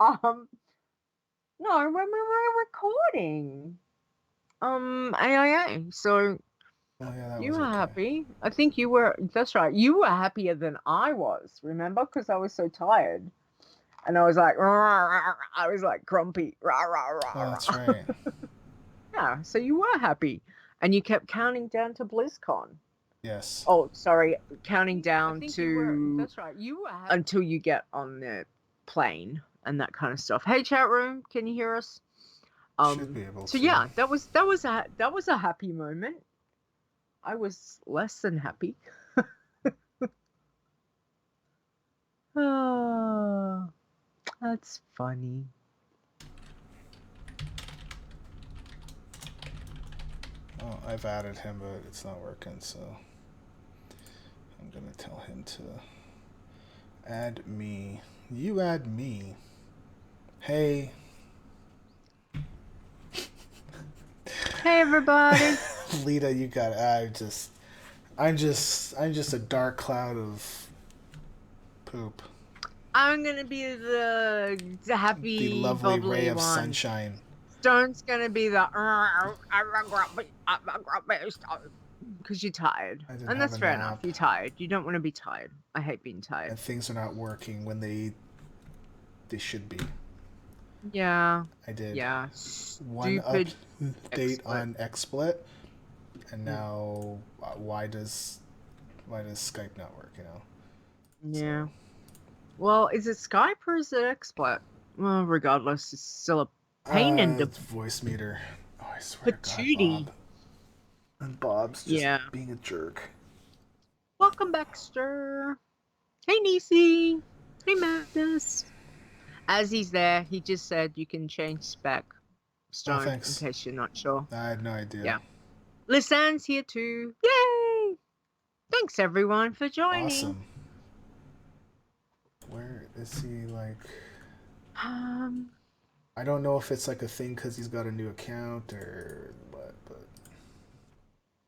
Um, no, when we were recording. AIA. So Oh yeah, that you was were okay. happy. I think you were. That's right. You were happier than I was. Remember? Because I was so tired, and I was like, "Rah, rah, rah," I was like grumpy. Rah, rah, rah, Oh, that's rah. right. Yeah. So you were happy, and you kept counting down to BlizzCon. Yes. Oh, sorry, counting I down think you were. to That's right. You were happy. until you get on the plane and that kind of stuff. Hey, chat room, can you hear us? Should be able So to. yeah, that was a happy moment. I was less than happy. Oh, that's funny. Oh, I've added him, but it's not working, so I'm gonna tell him to add me. You add me. Hey. Hey everybody. Leeta, you got. I'm just a dark cloud of poop. I'm gonna be the The happy, lovely ray bubbly of one. sunshine. Stone's gonna be the because you're tired, I didn't and have that's a fair enough. nap, You're tired. You don't want to be tired. I hate being tired. and things are not working when they should be. Yeah, I did yeah. one Stupid update expert. on XSplit, and Mm, now why does Skype not work? So yeah. Well, is it Skype or is it XSplit? Well, regardless, it's still a pain in the voice meter. Oh, I swear to God, patootie. Bob. And Bob's just Yeah. being a jerk. Welcome back, Stir. Hey, Nisi. Hey, Magnus. As he's there, he just said you can change spec, Oh, Stone, in thanks. case you're not sure. I had no idea. Yeah. Lisanne's here too. Yay! Thanks, everyone, for joining. Awesome. Where is he? Like, Um, I don't know if it's like a thing because he's got a new account or what, but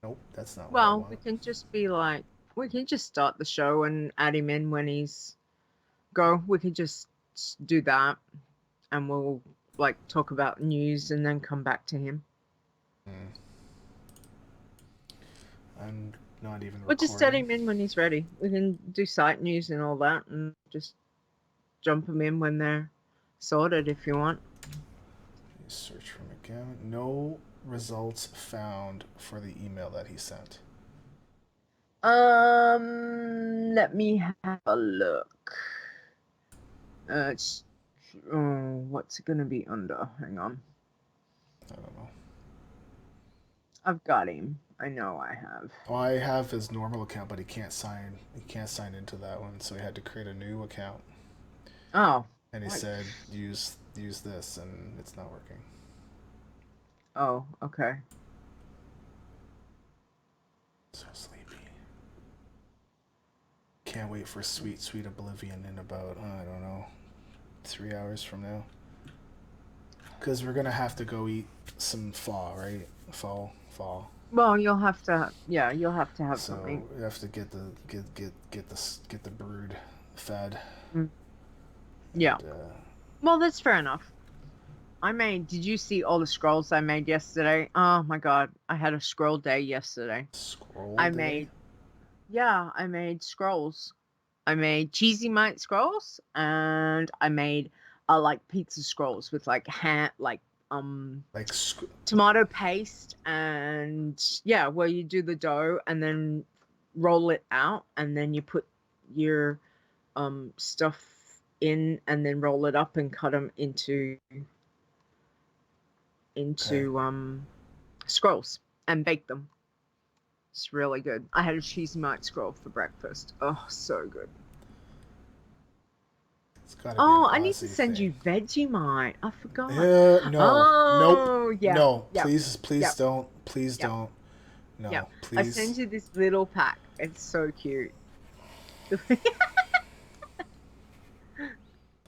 nope, that's not what I well, we want. can just be like, we can just start the show and add him in when he's go. We could just do that, and we'll like talk about news and then come back to him. Hmm. I'm not even We'll just set recording. him in when he's ready. We can do site news and all that, and just jump him in when they're sorted if you want. Search from again. No results found for the email that he sent. Let me have a look. It's what's it gonna be under? Hang on. I don't know. I've got him. I know I have. Well, I have his normal account, but he can't sign. He can't sign into that one, so he had to create a new account. Oh, And he what? said use this, and it's not working. Oh, okay. So sleepy. Can't wait for sweet, sweet oblivion in about I don't know 3 hours from now. Because we're gonna have to go eat some pho, right? Pho. Well, you'll have to. Yeah, you'll have to have So something. we have to get the brood fed. Mm, yeah. And Well, that's fair enough. I made. Did you see all the scrolls I made yesterday? Oh my god, I had a scroll day yesterday. scroll I day. made. Yeah, I made scrolls. I made cheesy mite scrolls, and I made like pizza scrolls with like Like tomato paste, and yeah, where you do the dough and then roll it out, and then you put your stuff in, and then roll it up and cut them into okay. scrolls and bake them. It's really good. I had a cheesy mite scroll for breakfast. Oh, so good. It's got to be an Oh, I need to Aussie send thing. you Vegemite. I forgot. No. Nope. Oh, yeah. No. Yep. Please Yep. don't. Please Yep. don't. Yep. No. I sent Please. you this little pack. It's so cute.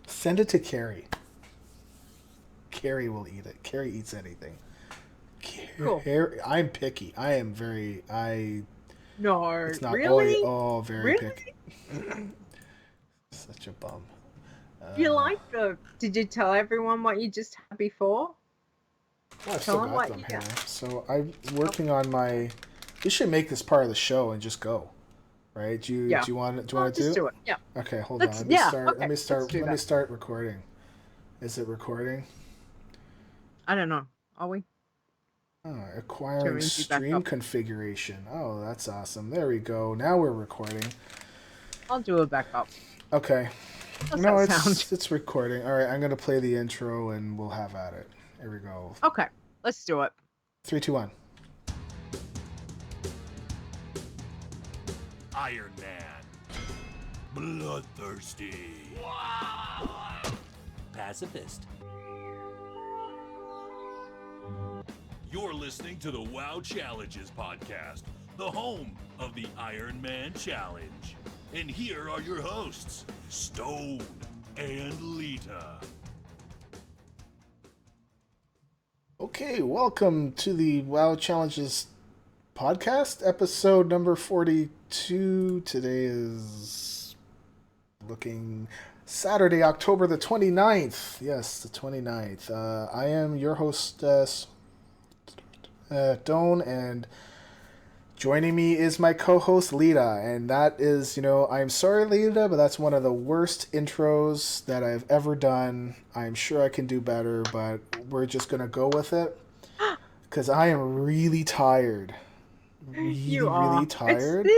Send it to Carrie. Carrie will eat it. Carrie eats anything. Cool. I'm picky. I am very. I. No, It's not. Oh, really? oh, very Really? picky. Such a bum. You like the? Did you tell everyone what you just had before? I've Tell still them got what them you here. got. So I'm working on my. We should make this part of the show and just go, right? Yeah. Do you want Well, it just to? do it. Yeah. Okay, hold on. Let's. Yeah. Okay. Let's do Let me that. start recording. Is it recording? I don't know. Are we? Oh, Do you acquiring want me to back stream up? configuration. Oh, that's awesome. There we go. Now we're recording. I'll do a backup. Okay. How's No, that sound? it's recording. All right, I'm gonna play the intro and we'll have at it. Here we go. Okay. Let's do it. 3, 2, 1. Iron Man. Bloodthirsty. Pacifist. You're listening to the WoW Challenges podcast, the home of the Iron Man Challenge. And here are your hosts, Stone and Leeta. Okay, welcome to the WoW Challenges podcast, episode number 42. Today is looking Saturday, October the 29th. Yes, the 29th. I am your host, Stone, and joining me is my co-host, Leeta. And that is, I'm sorry, Leeta, but that's one of the worst intros that I've ever done. I'm sure I can do better, but we're just going to go with it. Because I am really tired. Really tired.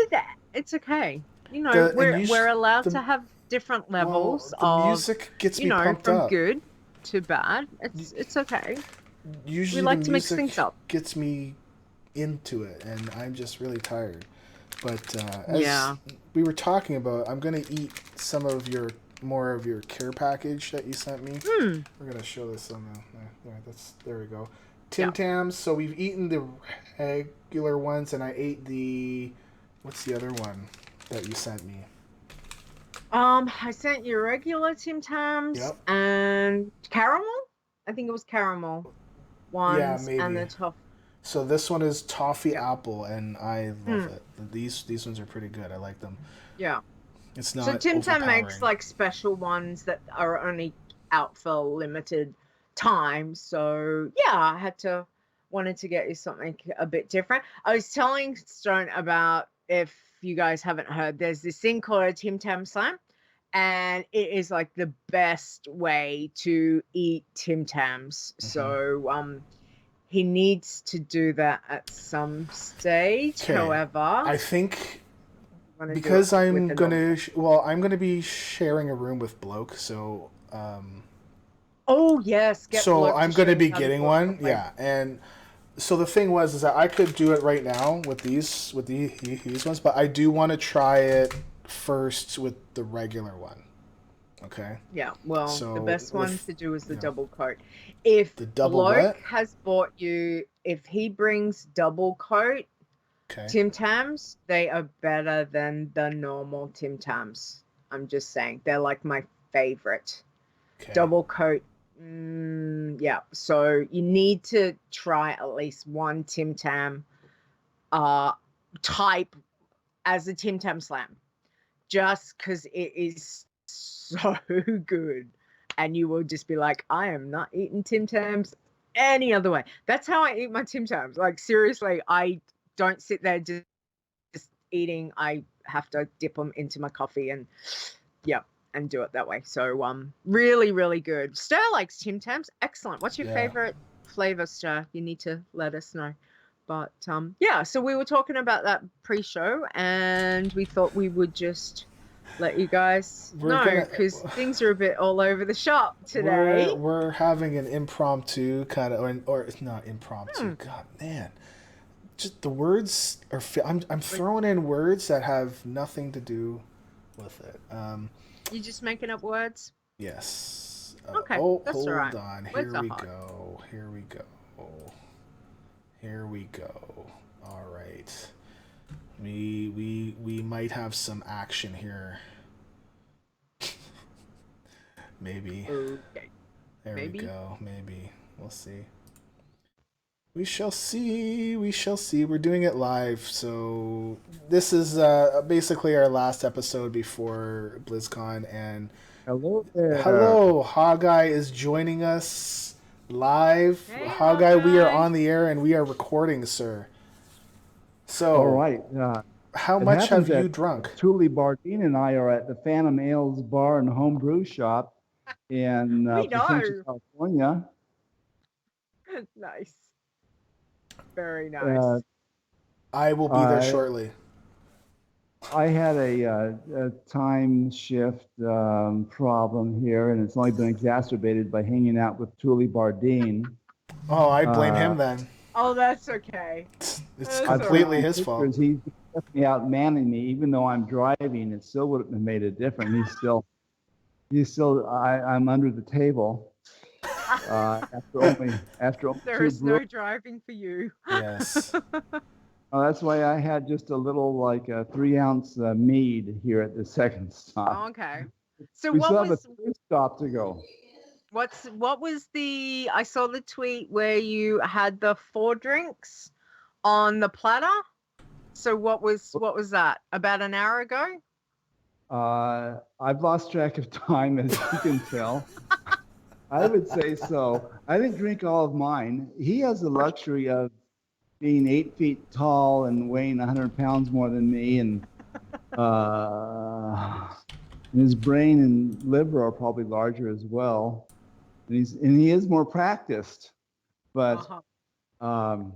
It's okay. We're allowed to have different levels the of music gets me pumped from up. good to bad. It's okay. Usually we like the to mix music things up. Gets me into it, and I'm just really tired. But as we were talking about, I'm gonna eat some of more of your care package that you sent me. We're gonna show this on there we go. Tim Tams. So we've eaten the regular ones, and I ate what's the other one that you sent me? I sent you regular Tim Tams and caramel. I think it was caramel ones. Yeah, maybe. And the toffee. So this one is toffee apple, and I love it. These ones are pretty good. I like them. Yeah. It's not. So Tim Tam makes overpowering. special ones that are only out for limited time. So I wanted to get you something a bit different. I was telling Stone about, if you guys haven't heard, there's this thing called a Tim Tam Slam, and it is the best way to eat Tim Tams. So he needs to do that at some stage. Okay. However, I think because I'm gonna be sharing a room with Bloke, so oh yes, so I'm gonna be getting one, and so the thing is that I could do it right now with these ones, but I do want to try it first with the regular one. Okay. Yeah, well, so the best one to do is the double coat. If the double Bloke has bought you, if he brings double coat Tim Tams, they are better than the normal Tim Tams. I'm just saying, they're my favorite. Double coat. So you need to try at least one Tim Tam type as a Tim Tam Slam, just because it is so good, and you will just be like, I am not eating Tim Tams any other way. That's how I eat my Tim Tams. Seriously, I don't sit there just eating. I have to dip them into my coffee and do it that way. So really, really good. Stir likes Tim Tams. Excellent. What's your favorite flavor, Stir? You need to let us know. But so we were talking about that pre-show, and we thought we would just let you guys know, because things are a bit all over the shop today. We're having an impromptu kind of, or it's not impromptu. God, man, just the words are. I'm throwing in words that have nothing to do with it. You just making up words? Yes. Okay. That's hold all right. on. Here we go. All right. We might have some action here. Maybe. Okay. We go. Maybe. We'll see. We shall see. We're doing it live, so this is basically our last episode before BlizzCon, and Hello there. Hello, Hawgeye is joining us live. Hey, Hawgeye, we are Hawgeye. on the air and we are recording, sir. So, All right. how It much have happens you that drunk? Thule Bardeen and I are at the Phantom Ales Bar and Homebrew Shop in We Placentia, know. California. Nice. Very nice. Uh, I will be there I- shortly. I had a time shift problem here, and it's only been exacerbated by hanging out with Thule Bardeen. Oh, I blame him then. Oh, that's okay. It's That's completely alright. his fault. He's left me out manning me, even though I'm driving. It still would have made a difference. I'm under the table. After only There two is no brews. driving for you. Yes. That's why I had just a little, like a 3-ounce mead here at the second stop. Okay. So We what still have was a third stop to go. what was the I saw the tweet where you had the 4 drinks on the platter. So what was that? About an hour ago? I've lost track of time, as you can tell. I would say so. I didn't drink all of mine. He has the luxury of being 8 feet tall and weighing 100 pounds more than me, and his brain and liver are probably larger as well. And he is more practiced, but I'm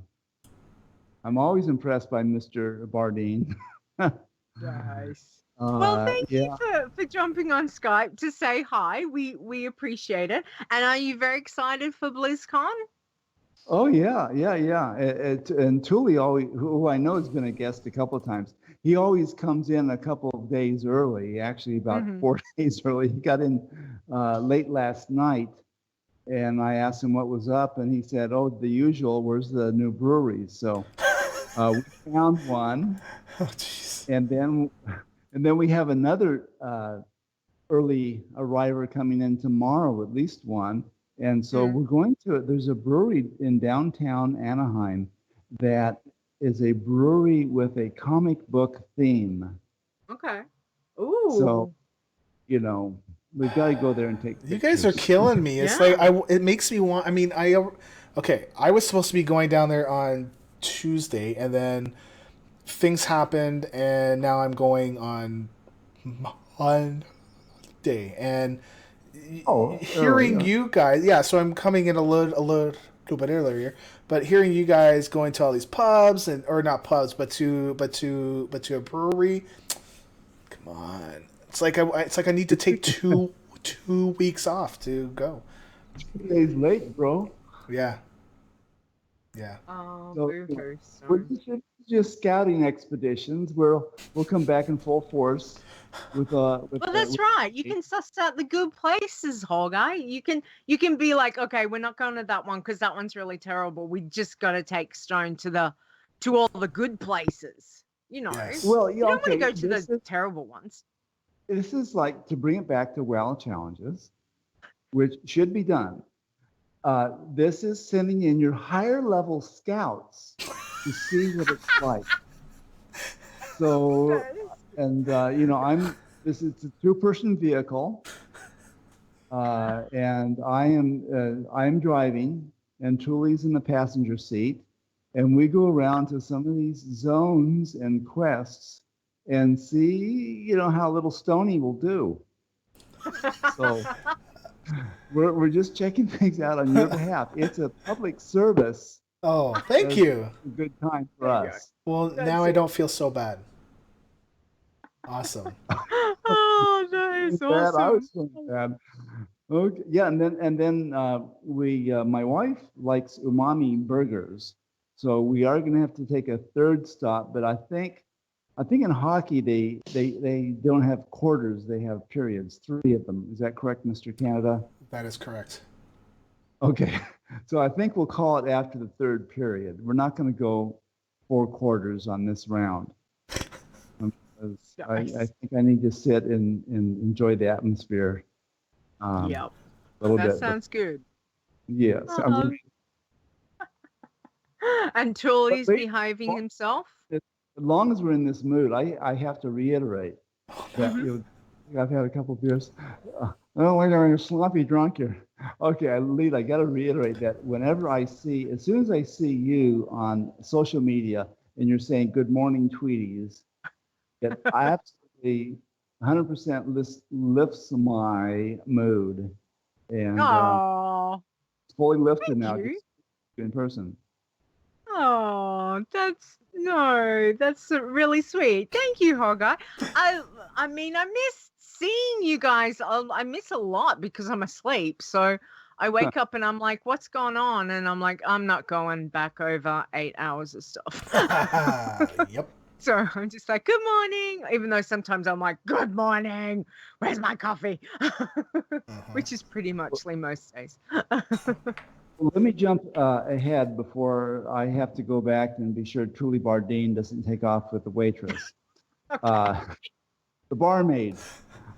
always impressed by Mr. Bardeen. Nice. Well, thank yeah. you for jumping on Skype to say hi. We appreciate it. And are you very excited for BlizzCon? Oh yeah. And Thule, who I know has been a guest a couple of times, he always comes in a couple of days early. Actually, about 4 days early. He got in late last night, and I asked him what was up, and he said, "Oh, the usual. Where's the new breweries?" So we found one, Oh, jeez. and then we have another early arriver coming in tomorrow, at least one. And so we're going to, there's a brewery in downtown Anaheim that is a brewery with a comic book theme. Okay. Ooh. So, we've got to go there and take pictures. You guys are killing me. It's like it makes me want. I mean, I was supposed to be going down there on Tuesday, and then things happened, and now I'm going on Monday. And hearing you guys, so I'm coming in a little bit earlier. But hearing you guys going to all these pubs or not pubs, but to a brewery. Come on. It's like I need to take two weeks off to go. 2 days late, bro. Yeah. Oh, So, boo-hoo, we're just scouting expeditions. We'll come back in full force with well, that's right. You can suss out the good places, Hawgeye. You can be like, okay, we're not going to that one because that one's really terrible. We just got to take Stone to all the good places. Yes. Well, you don't want to go to the terrible ones. This is like, to bring it back to WoW challenges, which should be done. This is sending in your higher level scouts to see what it's like. So, and this is a 2-person vehicle, and I'm driving, and Thule's in the passenger seat, and we go around to some of these zones and quests and see, how little Stony will do. So we're just checking things out on your behalf. It's a public service. Oh, thank you. A good time for us. Well, now I don't feel so bad. Awesome. Oh, that is awesome. I was feeling bad. Okay, yeah, and then my wife likes umami burgers, so we are going to have to take a third stop. But I think in hockey they don't have quarters; they have periods, 3 of them. Is that correct, Mr. Canada? That is correct. Okay, so I think we'll call it after the 3rd period. We're not going to go 4 quarters on this round. I think I need to sit and enjoy the atmosphere. Yep. A little that bit. Sounds good. Yes. And Thule's behaving himself? As long as we're in this mood, I have to reiterate that I've had a couple of beers. Oh, when you're a sloppy drunk, you're okay. Lead. I got to reiterate that whenever I see, as soon as I see you on social media and you're saying "Good morning, Tweeties," it absolutely 100% lifts my mood, and Oh, it's fully lifted thank now. you. Just in person. Oh, that's really sweet. Thank you, Hawgeye. I mean, I miss seeing you guys. I miss a lot because I'm asleep. So I wake up and I'm like, what's going on? And I'm like, I'm not going back over 8 hours of stuff. Yep. So I'm just like, good morning, even though sometimes I'm like, good morning, where's my coffee? Which is pretty muchly most days. Well, let me jump ahead before I have to go back and be sure Truly Bardine doesn't take off with the waitress. Okay. The barmaid.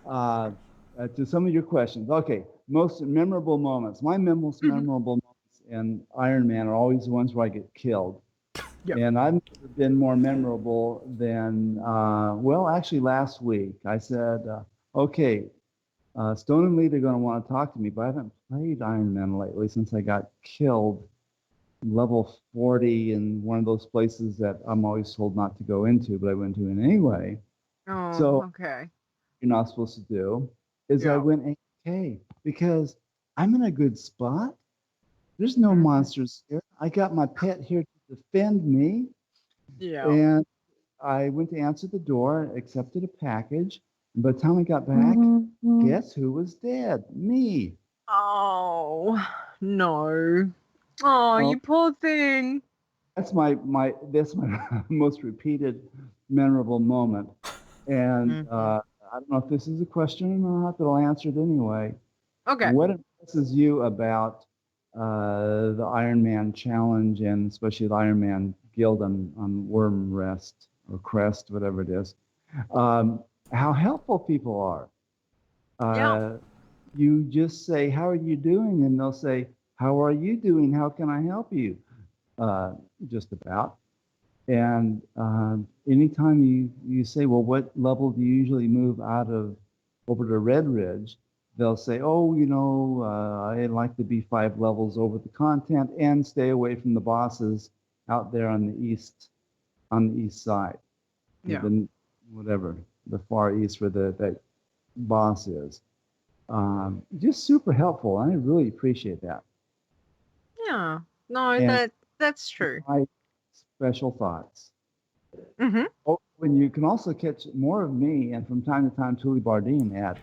To some of your questions. Okay, most memorable moments. My most memorable moments in Iron Man are always the ones where I get killed. Yep. And I've never been more memorable than, well, actually last week. I said, okay, Stone and Leeta are going to want to talk to me, but I haven't played Iron Man lately since I got killed level 40 in one of those places that I'm always told not to go into, but I went to it anyway. Oh, So okay. you're not supposed to do is I Yeah. went AFK because I'm in a good spot. There's no Mhm. monsters here. I got my pet here to defend me, Yeah. and I went to answer the door, accepted a package. And by the time I got back, guess who was dead? Me. Oh, no. Oh, Oh, you poor thing. that's my most repeated memorable moment. And Mhm. I don't know if this is a question or not, but I'll answer it anyway. Okay. What impresses you about the Iron Man challenge and especially the Iron Man Guild on Worm Rest or Crest, whatever it is? How helpful people are. Yeah. You just say, "How are you doing?" and they'll say, "How are you doing? How can I help you?" Uh, just about. And anytime you say, "Well, what level do you usually move out of over to Red Ridge?" They'll say, "Oh, I like to be 5 levels over the content and stay away from the bosses out there on the east side, Yeah. whatever the far east where that boss is." Just super helpful. I really appreciate that. Yeah. No, And that's true. my special thoughts. Mm-hmm. Oh, and you can also catch more of me and from time to time Tully Bardine at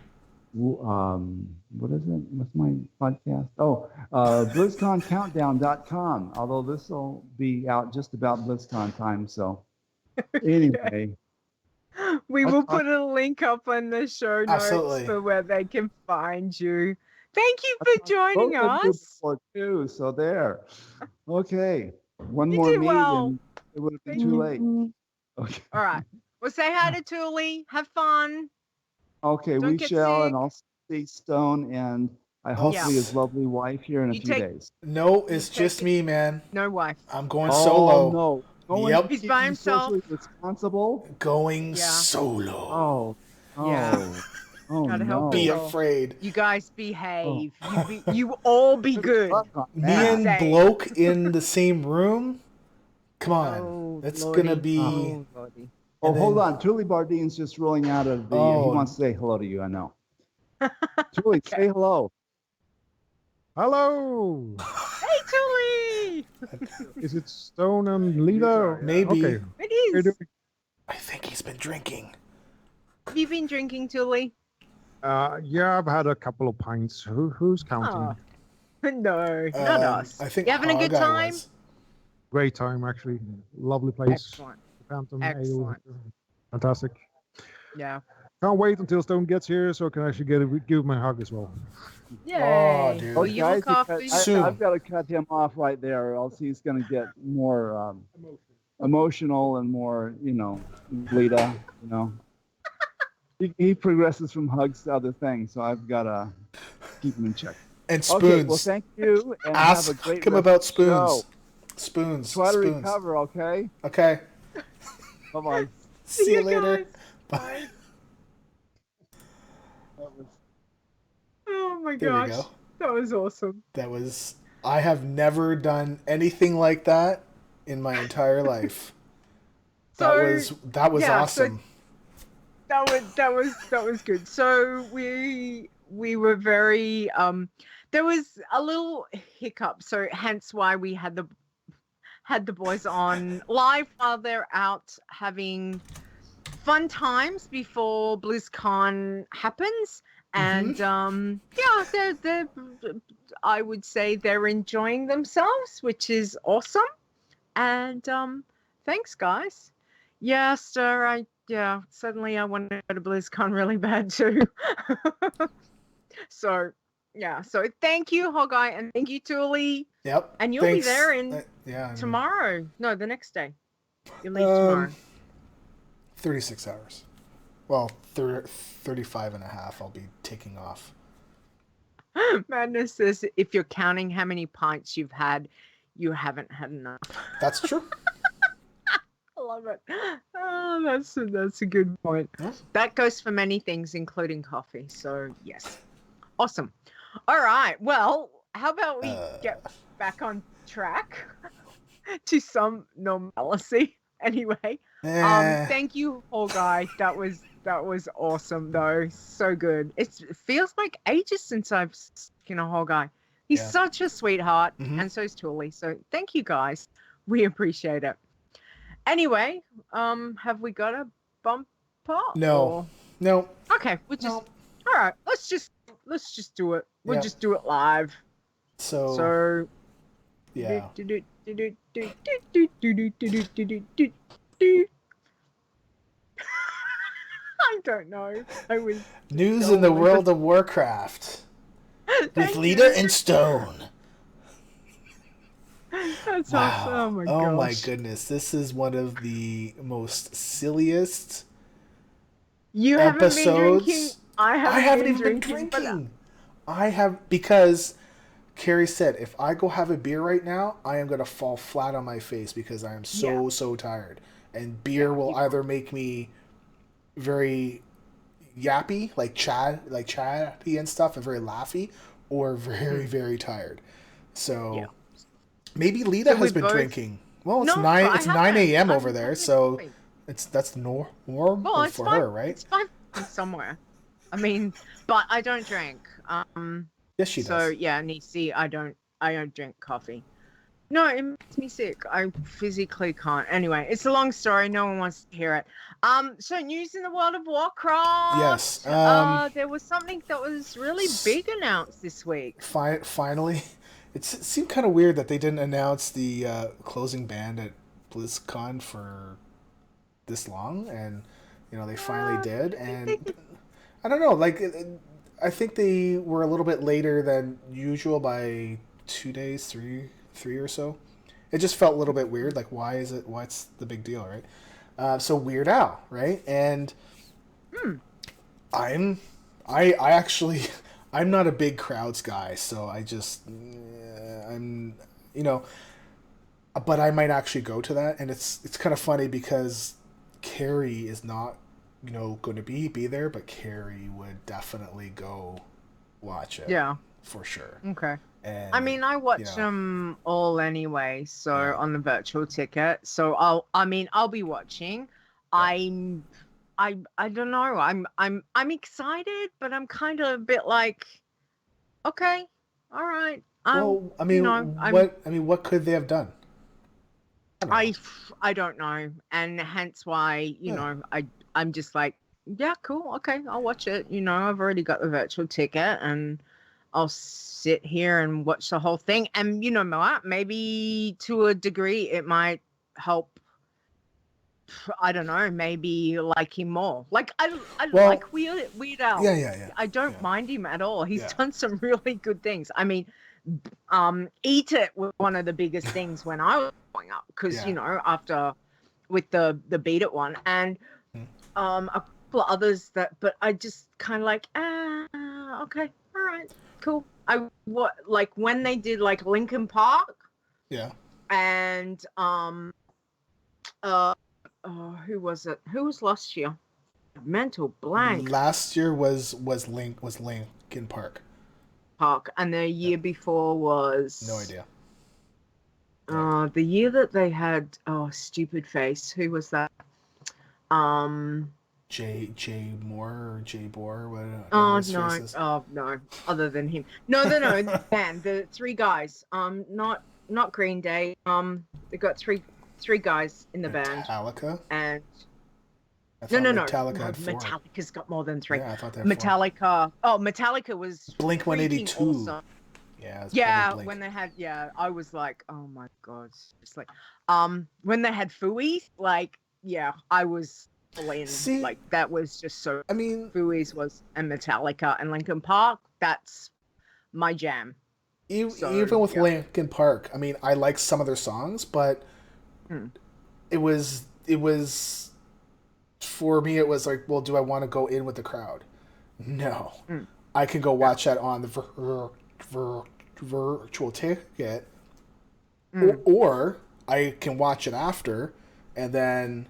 what is it? What's my podcast? Oh, BlizzConCountdown.com. Although this will be out just about BlizzCon time. So anyway, We will put a link up on the show notes Absolutely. for where they can find you. Thank you I've for joining both of you us. before too. So there. Okay, one You more did meet well. and it would have been Thank too you. late. Okay. All right. Well, say hi to Tuli. Have fun. Okay, Don't we get shall, and sick. I'll see Stone and I Nope. Yeah. hopefully his lovely wife here in a You few take days. No, you it's take just it. me, man. No wife. I'm going Oh solo. no, no one Yep. to He's keep by you himself. socially responsible. Going Yeah. solo. Oh, Yeah. oh, oh Gotta help Be us no. all. afraid. You guys Oh, behave. You all be good good. luck on Me that. and Same. Bloke in the same room? Come on. Oh That's gonna lordy. be. Oh lordy. Oh, And hold then. on. Truly Bardine's just rolling out of the. He Oh, wants to say hello to you. I know. Truly, Okay. say hello. Hello! Hey Tuli. Is it Stone and Leeta? maybe. Okay. It How you is. doing? I think he's been drinking. Have you been drinking, Tuli? Yeah, I've had a couple of pints. Who's counting? Oh. No, not us. I think You having a good Hawgeye time? was. Great time, actually. Lovely place. Excellent. Phantom Excellent. Ale. Fantastic. Yeah. Can't wait until Stone gets here so I can actually give him a hug as well. Oh, Yay. dude. Well, Oh, you guys, look after Soon. I've got to cut him off right there, or else he's going to get more emotional and more, Lita. He progresses from hugs to other things, so I've got to keep him in check. And Okay, well, spoons. thank you, and have a Ask great him rest about of the show. spoons. Spoons. Try to spoons. recover, okay? Okay. Bye-bye. See you later. guys. Bye. That was Oh my There we gosh. go. That was awesome. I have never done anything like that in my entire life. So That was yeah, so awesome. that was good. So we were very there was a little hiccup, so hence why we had the boys on live while they're out having fun times before BlizzCon happens. Hmm. And yeah, they're I would say they're enjoying themselves, which is awesome. And thanks guys. Yeah, sir, suddenly I want to go to BlizzCon really bad too. So yeah, so thank you, Hawgeye, and thank you, Tuli. Yep. And you'll be Thanks. there in Yeah. tomorrow. No, the next day. You leave Um, tomorrow. 36 hours. Well, 35 and a half I'll be taking off. Madness says if you're counting how many pints you've had, you haven't had enough. That's true. I love it. Oh, that's a good point. Yeah. That goes for many things, including coffee. So yes, awesome. All right. Well, how about we get back on track to some normalcy? Anyway, thank you, Hawgeye. That was awesome, though. So good. It feels like ages since I've seen a Hawgeye. He's such a sweetheart, and so's Tuli. So thank you, guys. We appreciate it. Anyway, have we got a bumper? No. No. Okay, we'll just. All right, let's just do it. We'll just do it live. So yeah. I don't know. I was News in the World of Warcraft with Leeta and Stone. That's awesome. Oh my gosh. Oh my goodness. This is one of the most silliest you haven't episodes. Been drinking. I haven't even been drinking. I have, because Carrie said, if I go have a beer right now, I am going to fall flat on my face because I am so tired. And beer will either make me very yappy, like chatty and stuff, and very laughy, or very tired. So maybe Leeta has been drinking. Well, it's 9 a.m. over there, so that's normal for her, right? It's 5 somewhere. I mean, but I don't drink. Yes, she does. So yeah, Nisi, I don't drink coffee. No, it makes me sick. I physically can't. Anyway, it's a long story. No one wants to hear it. So news in the World of Warcraft. Yes. There was something that was really big announced this week. Finally, it seemed kind of weird that they didn't announce the closing band at BlizzCon for this long, and they finally did. And I don't know, like I think they were a little bit later than usual by 2 days, three or so. It just felt a little bit weird. Like, what's the big deal, right? So Weird Al, right? And I'm not a big crowds guy, so I'm but I might actually go to that. And it's kind of funny because Carrie is not going to be there, but Carrie would definitely go watch it. Yeah, for sure. Okay. And I mean, I watch them all anyway, so on the virtual ticket. So I'll be watching. Yeah. I don't know. I'm excited, but I'm kind of a bit like, okay, all right. Well, I mean, what could they have done? I don't know, and hence why I'm just like, yeah, cool, okay, I'll watch it. I've already got the virtual ticket, and I'll sit here and watch the whole thing. And what? Maybe to a degree, it might help. I don't know. Maybe like him more. Like I like Weird Al. Yeah. I don't mind him at all. He's done some really good things. I mean, Eat It was one of the biggest things when I was growing up because after with the Beat It one and a couple of others but I just kind of like okay, all right, cool. Like when they did like Linkin Park, and who was it? Who was last year? Mental blank. Last year was Linkin Park. Park, and the year before was No idea. The year that they had Stupid Face. Who was that? Jay Moore or Jay Bohr, whatever Oh his no! face is. Oh no! Other than him, no. Band, the three guys. Not Green Day. They got three guys in the band. Metallica. And I thought no. Metallica had 4. Metallica's got more than 3. Yeah, I thought they had 4. Metallica. Oh, Metallica was Blink 182. Awesome. Yeah. It's Yeah, Blink. when they had I was like, oh my god, it's like, when they had Fooey, like, yeah, I was all in. See, like that was just so. I mean, Fooey's was and Metallica and Linkin Park. That's my jam. Even with Linkin Park, I mean, I like some of their songs, but it was for me. It was like, well, do I want to go in with the crowd? No, I can go watch that on the virtual ticket, or I can watch it after, and then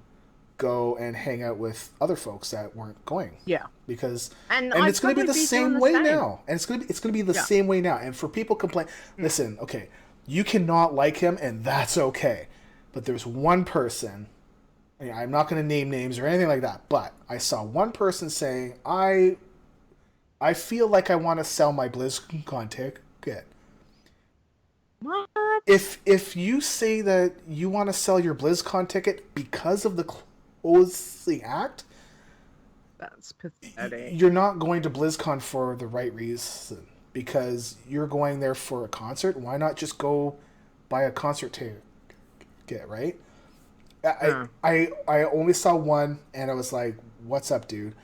go and hang out with other folks that weren't going. Yeah. Because and it's going to be the same way now. And it's going to be the same way now. And for people complain, listen, okay, you cannot like him and that's okay. But there's one person, I'm not going to name names or anything like that, but I saw one person saying, I feel like I want to sell my BlizzCon ticket. What? If you say that you want to sell your BlizzCon ticket because of the closing act, that's pathetic. You're not going to BlizzCon for the right reason, because you're going there for a concert. Why not just go buy a concert ticket, right? I only saw one, and I was like, "What's up, dude?"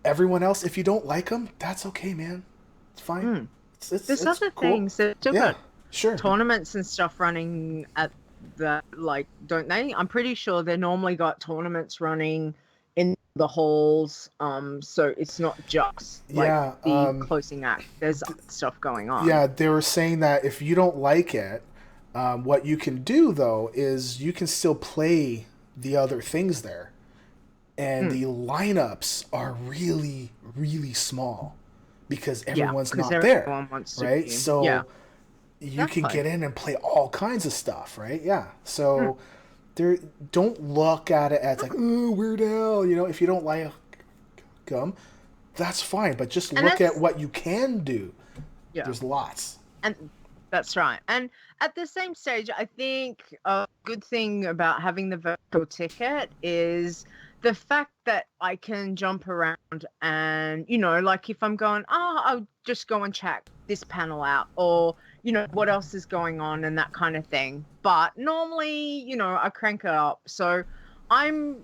Everyone else, if you don't like them, that's okay, man. It's fine. There's other cool things that got tournaments and stuff running at that, like, don't they? I'm pretty sure they normally got tournaments running in the halls, so it's not just like the closing act. There's stuff going on. Yeah, they were saying that if you don't like it, what you can do though is you can still play the other things there, and the lineups are really, really small because everyone's not there, right? So you can get in and play all kinds of stuff, right? Yeah. So don't look at it as like, oh, Weird Al, if you don't like them, that's fine. But just look at what you can do. Yeah. There's lots. And that's right. And at the same stage, I think a good thing about having the virtual ticket is the fact that I can jump around and, like if I'm going, I'll just go and check this panel out, or, what else is going on and that kind of thing. But normally, I crank it up. So I'm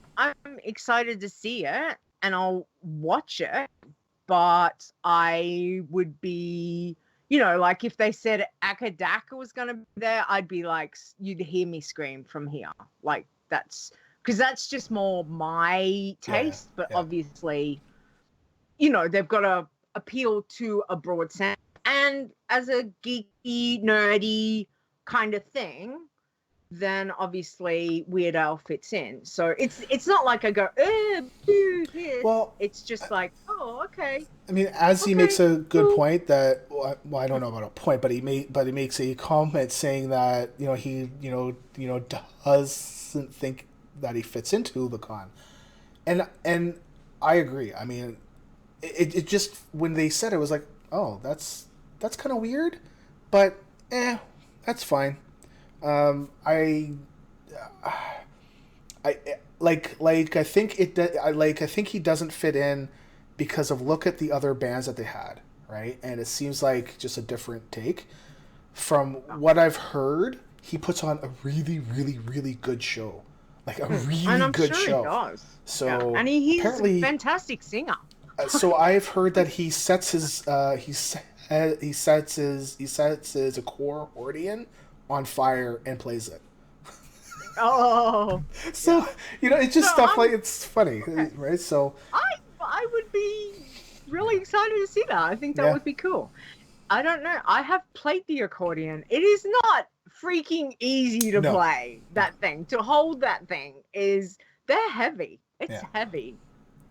excited to see it and I'll watch it, but I would be, like if they said Akadaka was going to be there, I'd be like, you'd hear me scream from here. Like because that's just more my taste, but obviously, they've got to appeal to a broad sense. And as a geeky, nerdy kind of thing, then obviously Weird Al fits in. So it's not like I go, well, it's just like, oh, okay. I mean, he makes a good point that, well, I don't know about a point, but he makes a comment saying that, he doesn't think that he fits into the con. And I agree. I mean, it just, when they said it was like, oh, that's kind of weird, but that's fine. I think he doesn't fit in because of look at the other bands that they had, right? And it seems like just a different take. From what I've heard, he puts on a really, really, really good show. Like a really good show. He does. So and he's a fantastic singer. So I've heard that he sets his accordion on fire and plays it. Oh. So it's just stuff like, it's funny, right? So I would be really excited to see that. I think that would be cool. I don't know. I have played the accordion. It is not freaking easy to play that thing. To hold that thing they're heavy. It's heavy.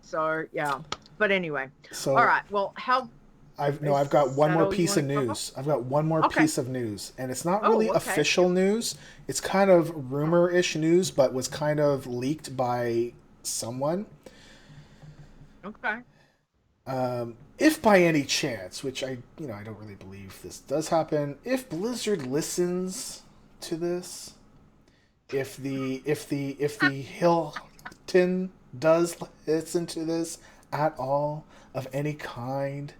So yeah. But anyway. So all right. Well, how I've Is got one that more all you piece of wanna cover? news. I've got one more Okay. piece of news, and it's not Oh, really okay. official news. It's kind of rumor-ish news, but was kind of leaked by someone. Okay. If by any chance, which I don't really believe this does happen, if Blizzard listens to this, if the Hilton does listen to this at all of any kind,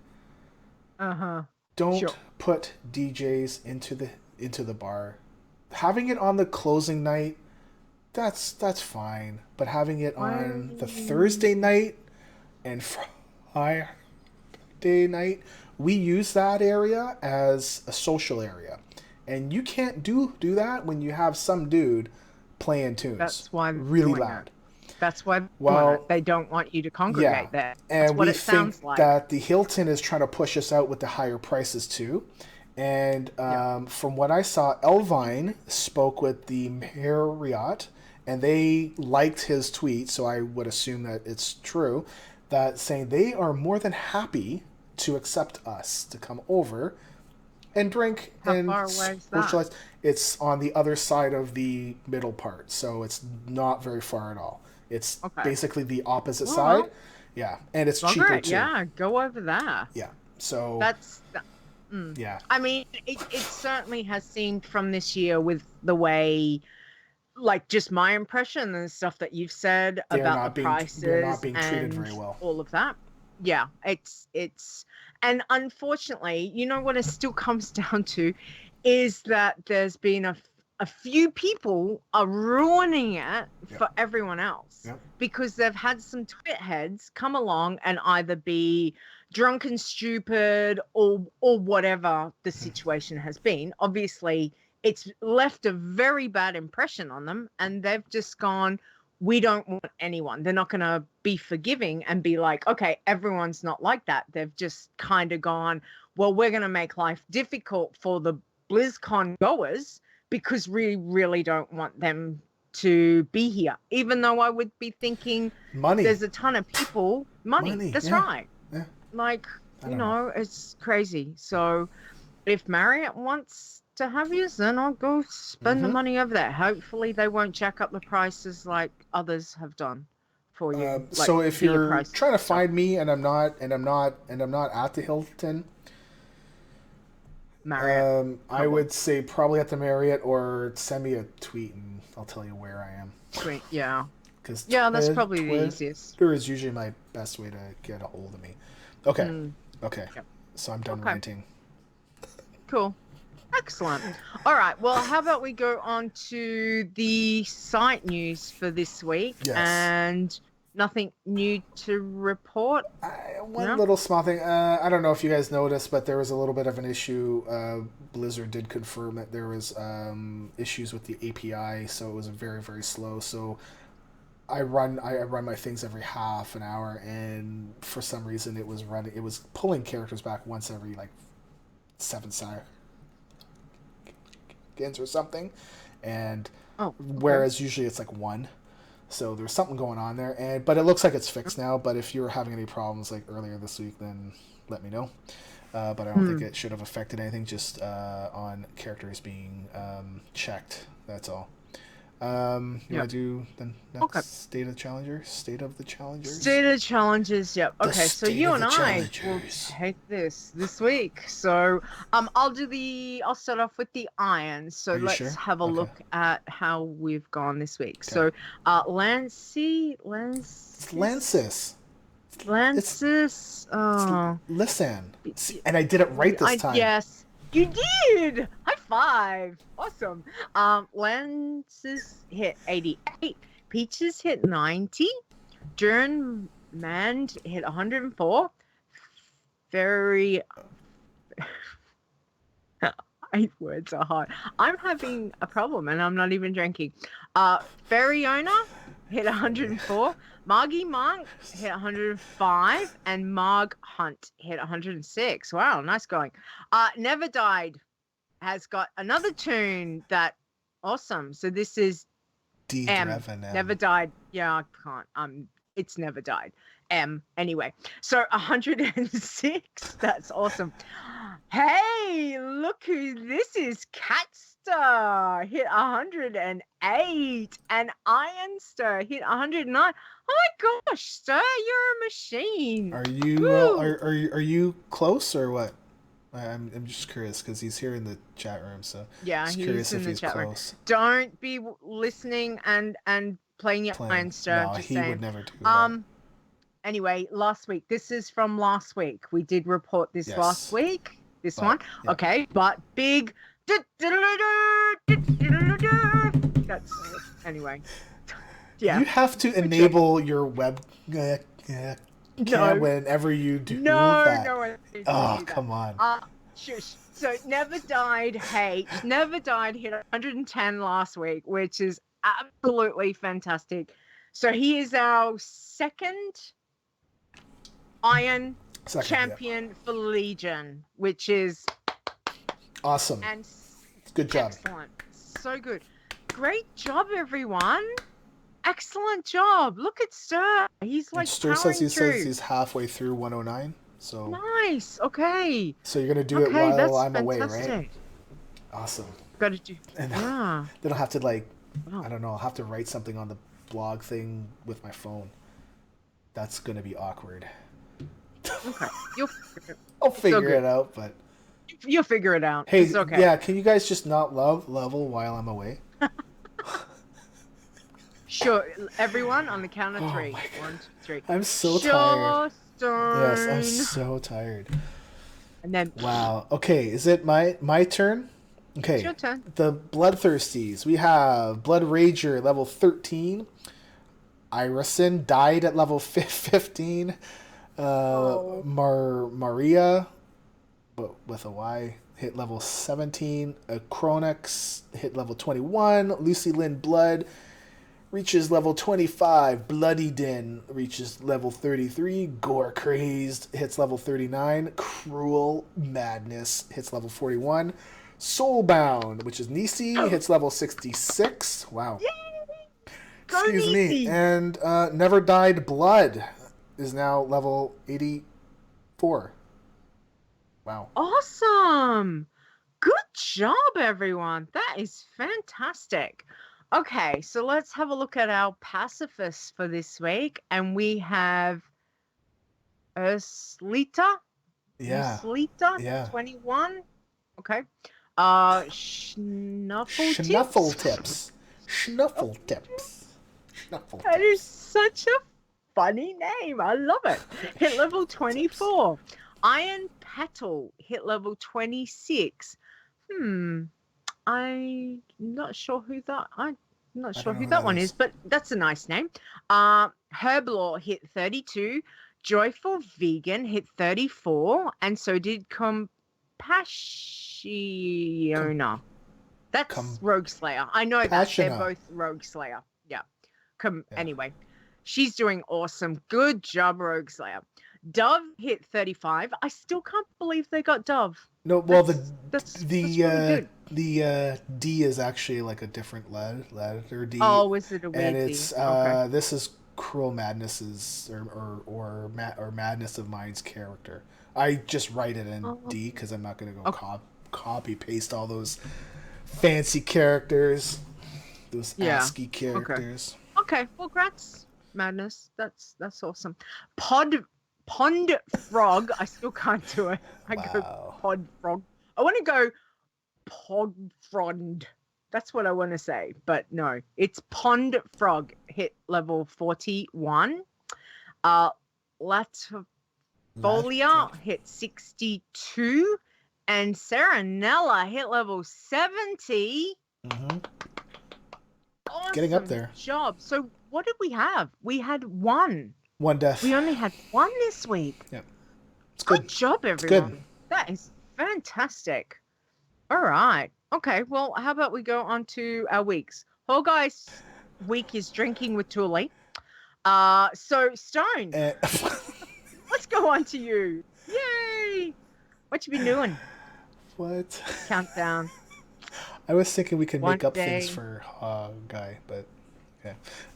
don't Sure. put DJs into the bar. Having it on the closing night, that's fine, but having it on the Thursday night and Friday night, we use that area as a social area, and you can't do that when you have some dude playing tunes. That's why they're really doing loud. it. That's why they don't want you to congregate there. That's And what we it sounds think like. that the Hilton is trying to push us out with the higher prices too. And from what I saw, Elvine spoke with the Marriott, and they liked his tweet, so I would assume that it's true, that saying they are more than happy to accept us to come over and drink and How far away is that? socialize. It's on the other side of the middle part, so it's not very far at all. It's basically the opposite side. Yeah, and it's cheaper too. Yeah, go over there. Yeah, so that's yeah. I mean, it certainly has seemed from this year with the way, like, just my impression and stuff that you've said about the prices, they're not being treated and very well. all of that. Yeah, it's and unfortunately, you know what it still comes down to is that there's been a few people are ruining it for everyone else because they've had some twit heads come along and either be drunk and stupid or whatever the situation has been. Obviously, it's left a very bad impression on them, and they've just gone, we don't want anyone. They're not going to be forgiving and be like, okay, everyone's not like that. They've just kind of gone, well, we're going to make life difficult for the BlizzCon goers because we really don't want them to be here. Even though I would be thinking, money. There's a ton of people. Money. That's right. Yeah. Like, you know, it's crazy. So if Marriott wants to have you, then I'll go spend the money over there. Hopefully they won't jack up the prices like others have done for you. Like, so if you're trying to find me and I'm not at the Hilton, Marriott, I would say probably at the Marriott, or send me a tweet and I'll tell you where I am. Tweet, yeah. Because that's probably the easiest. Twitter is usually my best way to get a hold of me. Okay. Okay. Yep. So I'm done ranting. Cool. Excellent. All right. Well, how about we go on to the site news for this week? Yes. And nothing new to report? One little small thing. I don't know if you guys noticed, but there was a little bit of an issue. Blizzard did confirm that there was issues with the API, so it was very, very slow. So I run my things every half an hour, and for some reason it was pulling characters back once every like 7 seconds or something, and whereas usually it's like 1. So there's something going on there, but it looks like it's fixed now. But if you're having any problems like earlier this week, then let me know. But I don't think it should have affected anything, just on characters being checked. That's all. You want to do the next State of the Challengers? State of the Challengers, yep. Okay, so you and I will take this week. So I'll start off with the Irons. So let's have a look at how we've gone this week. Okay. So Lancis. Listen. And I did it right this time. Yes. You did! High five! Awesome. Lancis hit 88. Peaches hit 90. Jern Mand hit 104. Very... 8 words are hard. I'm having a problem and I'm not even drinking. Feriona hit 104. Margie Monk hit 105, and Marg Hunt hit 106. Wow, nice going. Never Died has got another tune that awesome. So this is M. Never Died. Yeah, I can't. It's Never Died. Anyway, so 106. That's awesome. Hey, look who this is. Catstar hit 108, and Ironster hit 109. Oh my gosh, Stir, you're a machine. Are you Woo! are you close or what? I'm just curious because he's here in the chat room, so Yeah, just he's curious in if the he's chat room. close. Don't be playing and playing your Ironster. No, Just he saying. would never do that. Anyway, last week. This is from last week. We did report this Yes. last week. This But, one. yeah. Okay, but big. That's anyway. Yeah. You have to enable your web cam whenever you do that. No, I didn't Oh, do that. come on. Shush. So Never Died hit 110 last week, which is absolutely fantastic. So he is our second Iron champion for Legion, which is awesome. And good job. Excellent. So good. Great job, everyone. Excellent job. Look at Stir. He's like Stir says he's halfway through 109. So nice. Okay. So you're gonna do it while I'm away, right? Awesome. Got to do. And yeah. Then I'll have to I don't know. I'll have to write something on the blog thing with my phone. That's gonna be awkward. Okay. I'll figure it out, but you'll figure it out. Hey, it's okay. Yeah. Can you guys just not level while I'm away? Sure. Everyone on the count of 3. 1, 2, 3. I'm so tired. Stone. Yes, I'm so tired. And then. Wow. Okay, is it my turn? Okay. It's your turn. The Bloodthirsties. We have Blood Rager level 13. Irison died at level 15. Maria, but with a Y, hit level 17. Chronix hit level 21. Lucy Lynn Blood reaches level 25. Bloody Den reaches level 33. Gore Crazed hits level 39. Cruel Madness hits level 41. Soulbound, which is Nisi, hits level 66. Wow. Yay! Excuse me. And Never Died Blood is now level 84. Wow. Awesome. Good job, everyone. That is fantastic. Okay, so let's have a look at our pacifists for this week. And we have Leeta. Yeah. Leeta, yeah. 21. Okay. Schnuffletips. That is such a funny name. I love it. Hit level 24. Iron Petal hit level 26. I'm not sure who that one is, but that's a nice name. Herblore hit 32. Joyful Vegan hit 34, and so did Compassion. That's Rogue Slayer. I know that they're both Rogue Slayer. Yeah. Anyway, she's doing awesome. Good job, Rogue Slayer. Dove hit 35. I still can't believe they got Dove. No, well, that's really good. The D is actually like a different letter D. Oh, is it a weird and it's D? Okay. This is Cruel Madness's or Madness of Mine's character. I just write it in D because I'm not gonna go copy paste all those fancy characters, those ASCII characters. Okay, well, congrats, Madness. That's awesome. Pond Frog. I still can't do it. I go Pod Frog. I want to go Podfrond. That's what I want to say, but no, it's Pond Frog. Hit level 41. Latifolia hit 62, and Serenella hit level 70. Mm-hmm. Awesome Getting up there. Job. So what did we have? We had one death. We only had one this week. Yeah. It's good. Good job, everyone. Good. That is fantastic. All right. Okay, well, how about we go on to our weeks? Hawgeye's week is drinking with Thule. So, Stone, let's go on to you. Yay! What you been doing? What? Countdown. I was thinking we could make up things for Hawgeye, but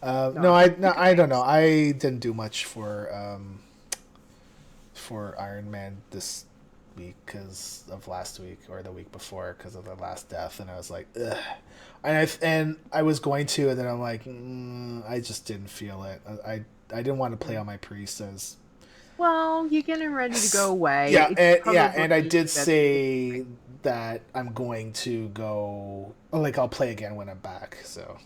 No, I don't know. I didn't do much for Iron Man this week because of last week or the week before because of the last death, and I was like, ugh. And I was going to, and then I'm like, I just didn't feel it. I didn't want to play on my priest as. Well, you're getting ready to go away. Yeah, It's and I probably did better say that I'm going to go. Like I'll play again when I'm back. So,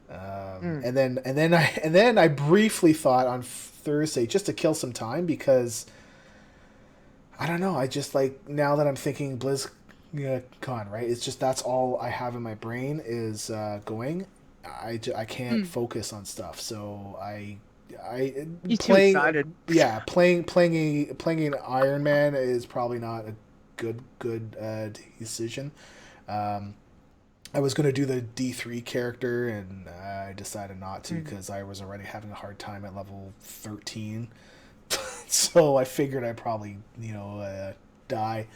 and then I briefly thought on Thursday just to kill some time because I don't know. I just like now that I'm thinking BlizzCon, right? It's just that's all I have in my brain is going. I can't focus on stuff, so You're too playing excited. yeah playing an Iron Man is probably not a good decision. I was going to do the D3 character and I decided not to because I was already having a hard time at level 13. So I figured I'd probably die.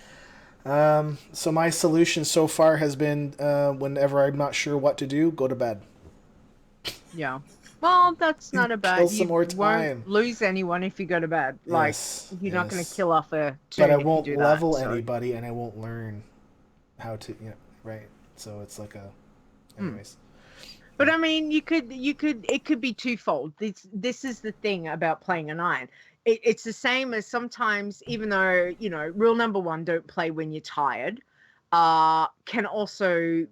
So my solution so far has been whenever I'm not sure what to do, go to bed. Yeah. Well, that's not a bad. Kill some You more time. won't lose anyone if you go to bed. Like Yes, you're not going to yes. kill off a But toon I if you won't do level that. So. anybody, and I won't learn how to, right? So it's like a, anyways. But I mean, you could. It could be twofold. This is the thing about playing an iron. It's the same as sometimes, even though rule number 1, don't play when you're tired. Can also,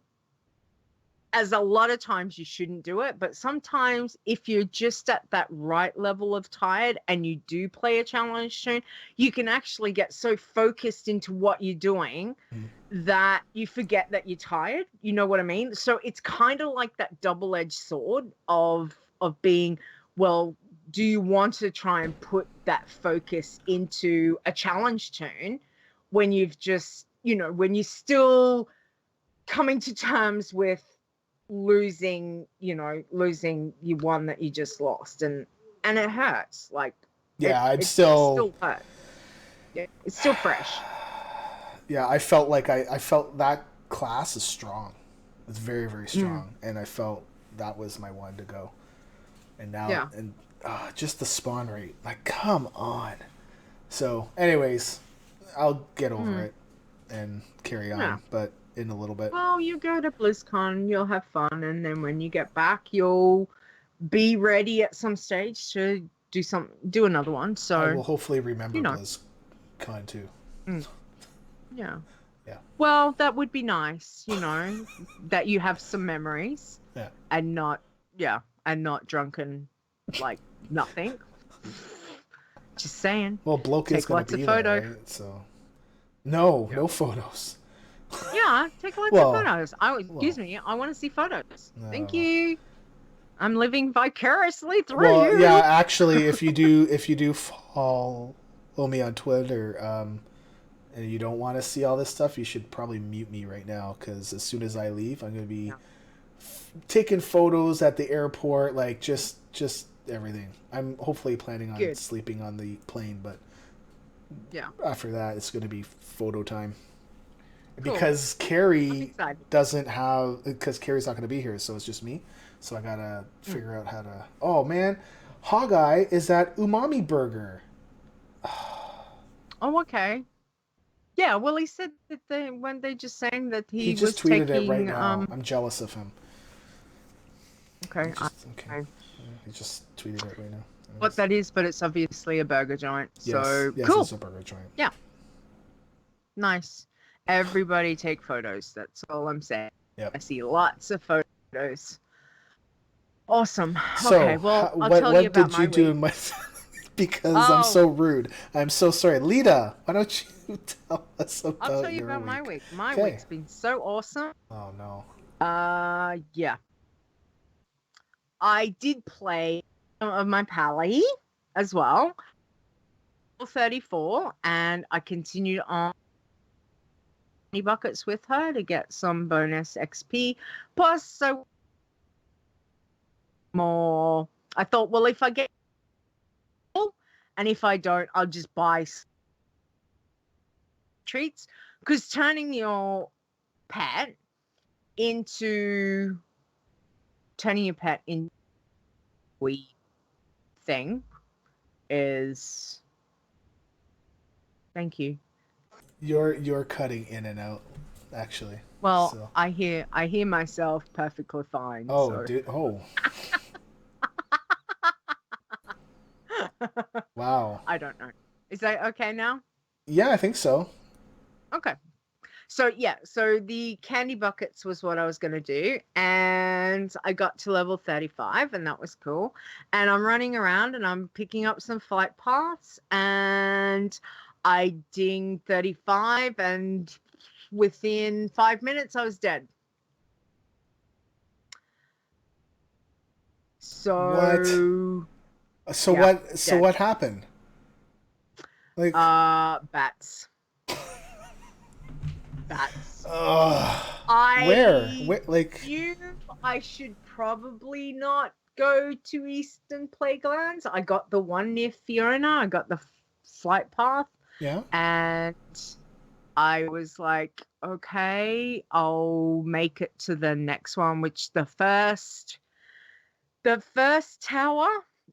as a lot of times you shouldn't do it, but sometimes if you're just at that right level of tired and you do play a challenge toon, you can actually get so focused into what you're doing that you forget that you're tired. You know what I mean? So it's kind of like that double-edged sword of being, well, do you want to try and put that focus into a challenge toon when you've just, when you're still coming to terms with losing you one that you just lost, and it hurts. Like, Yeah, it still hurts. Yeah, it's still fresh. Yeah, I felt like I felt that class is strong. It's very, very strong, and I felt that was my one to go. And now, just the spawn rate, like, come on. So, anyways, I'll get over it and carry on, but in a little bit. Well, you go to BlizzCon, you'll have fun, and then when you get back, you'll be ready at some stage to do another one. So I will hopefully remember BlizzCon too. Yeah. Yeah. Well, that would be nice, that you have some memories. Yeah. And not drunken like nothing. Just saying. Well, Bloke is going to be there, right? So no photos. Yeah, take lots of photos. Excuse me, I want to see photos. No. Thank you. I'm living vicariously through you. Well, yeah, actually, if you do follow me on Twitter, and you don't want to see all this stuff, you should probably mute me right now because as soon as I leave, I'm going to be taking photos at the airport, like just everything. I'm hopefully planning on sleeping on the plane, but after that, it's going to be photo time. Cool. Because Carrie because Carrie's not going to be here, so it's just me. So I got to figure out how to... Oh, man. Hawgeye is that umami burger. Oh, okay. Yeah, well, he said that when they just saying that he just was tweeted taking, it right now. I'm jealous of him. Okay. Okay. He just tweeted it right now. What that is, but it's obviously a burger joint. Yes, so yes, cool. It's a burger joint. Yeah. Nice. Everybody take photos. That's all I'm saying. Yep. I see lots of photos. Awesome. So, okay, well, I'll what tell you about did you do in my... because I'm so rude. I'm so sorry. Leeta, why don't you tell us about I'll tell you about my week. My week's been so awesome. Oh, no. Yeah. I did play some of my pally as well. 34, and I continued on buckets with her to get some bonus XP. Plus, so more. I thought, well, if I get, and if I don't, I'll just buy treats, because turning your pet into we thing is. Thank you. You're cutting in and out, actually. Well, So. I hear myself perfectly fine. Oh, So. dude. Oh. Wow. I don't know. Is that okay now? Yeah, I think so. Okay. So yeah, so the candy buckets was what I was going to do, and I got to level 35, and that was cool. And I'm running around and I'm picking up some flight paths, and I dinged 35, and within 5 minutes I was dead. So So yeah, what? So dead. what happened? Like Bats. Bats. Where? Like knew I should probably not go to Eastern Plaguelands. I got the one near Fiona. I got the flight path. Yeah. And I was like, okay, I'll make it to the next one, which the first tower.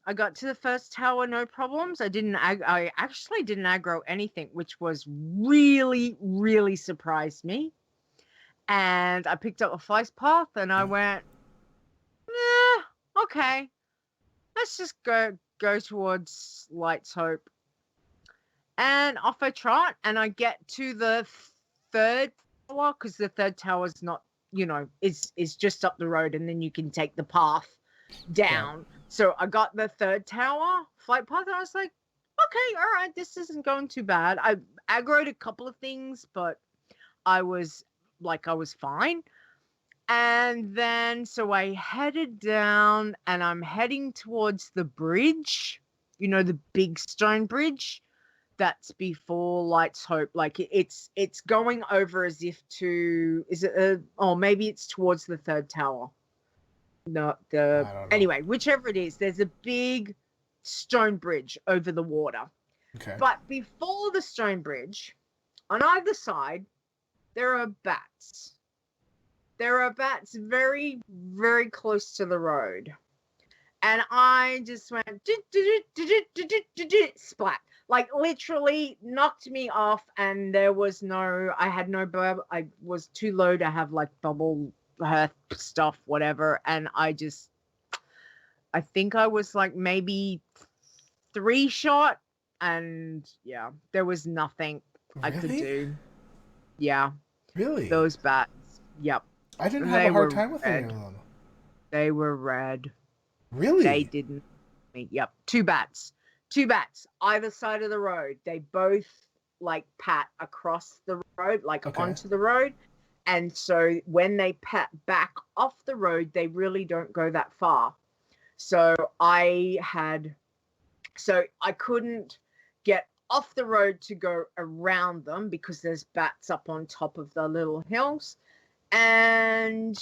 I got to the first tower, no problems. I actually didn't aggro anything, which was really, really surprised me. And I picked up a flight path and I went, okay, let's just go towards Light's Hope. And off I trot, and I get to the third tower, because the third tower is not, is just up the road, and then you can take the path down. Yeah. So I got the third tower flight path, and I was like, okay, all right, this isn't going too bad. I aggroed a couple of things, but I was fine. And then so I headed down, and I'm heading towards the bridge, the big stone bridge that's before Light's Hope. Like it's going over as if to, is it maybe it's towards the third tower. No, anyway, whichever it is, there's a big stone bridge over the water. Okay. But before the stone bridge, on either side, there are bats. There are bats very, very close to the road. And I just went, splat. Like, literally knocked me off, and I had no burb. I was too low to have, like, bubble stuff, whatever. And I think I was, like, maybe 3 shot. And, yeah, there was nothing I could do. Yeah. Really? Those bats. Yep. I didn't have a hard time with any of them. They were red. Really? They didn't. Yep. 2 bats. 2 bats either side of the road. They both like pat across the road, like onto the road. And so when they pat back off the road, they really don't go that far. So I couldn't get off the road to go around them because there's bats up on top of the little hills. And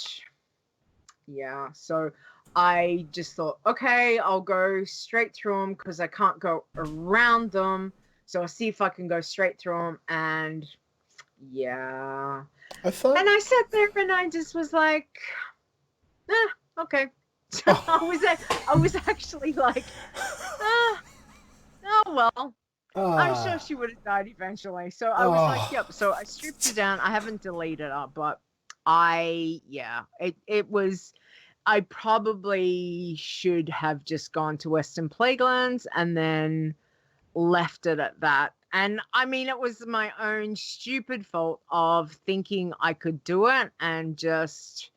yeah, so I just thought, okay, I'll go straight through them because I can't go around them. So I'll see if I can go straight through them. And yeah. And I sat there and I just was like, okay. So I was actually like, oh well. I'm sure she would have died eventually. So I was like, yep. So I stripped her down. I haven't deleted her, but it was, I probably should have just gone to Western Plaguelands and then left it at that. And I mean, it was my own stupid fault of thinking I could do it and just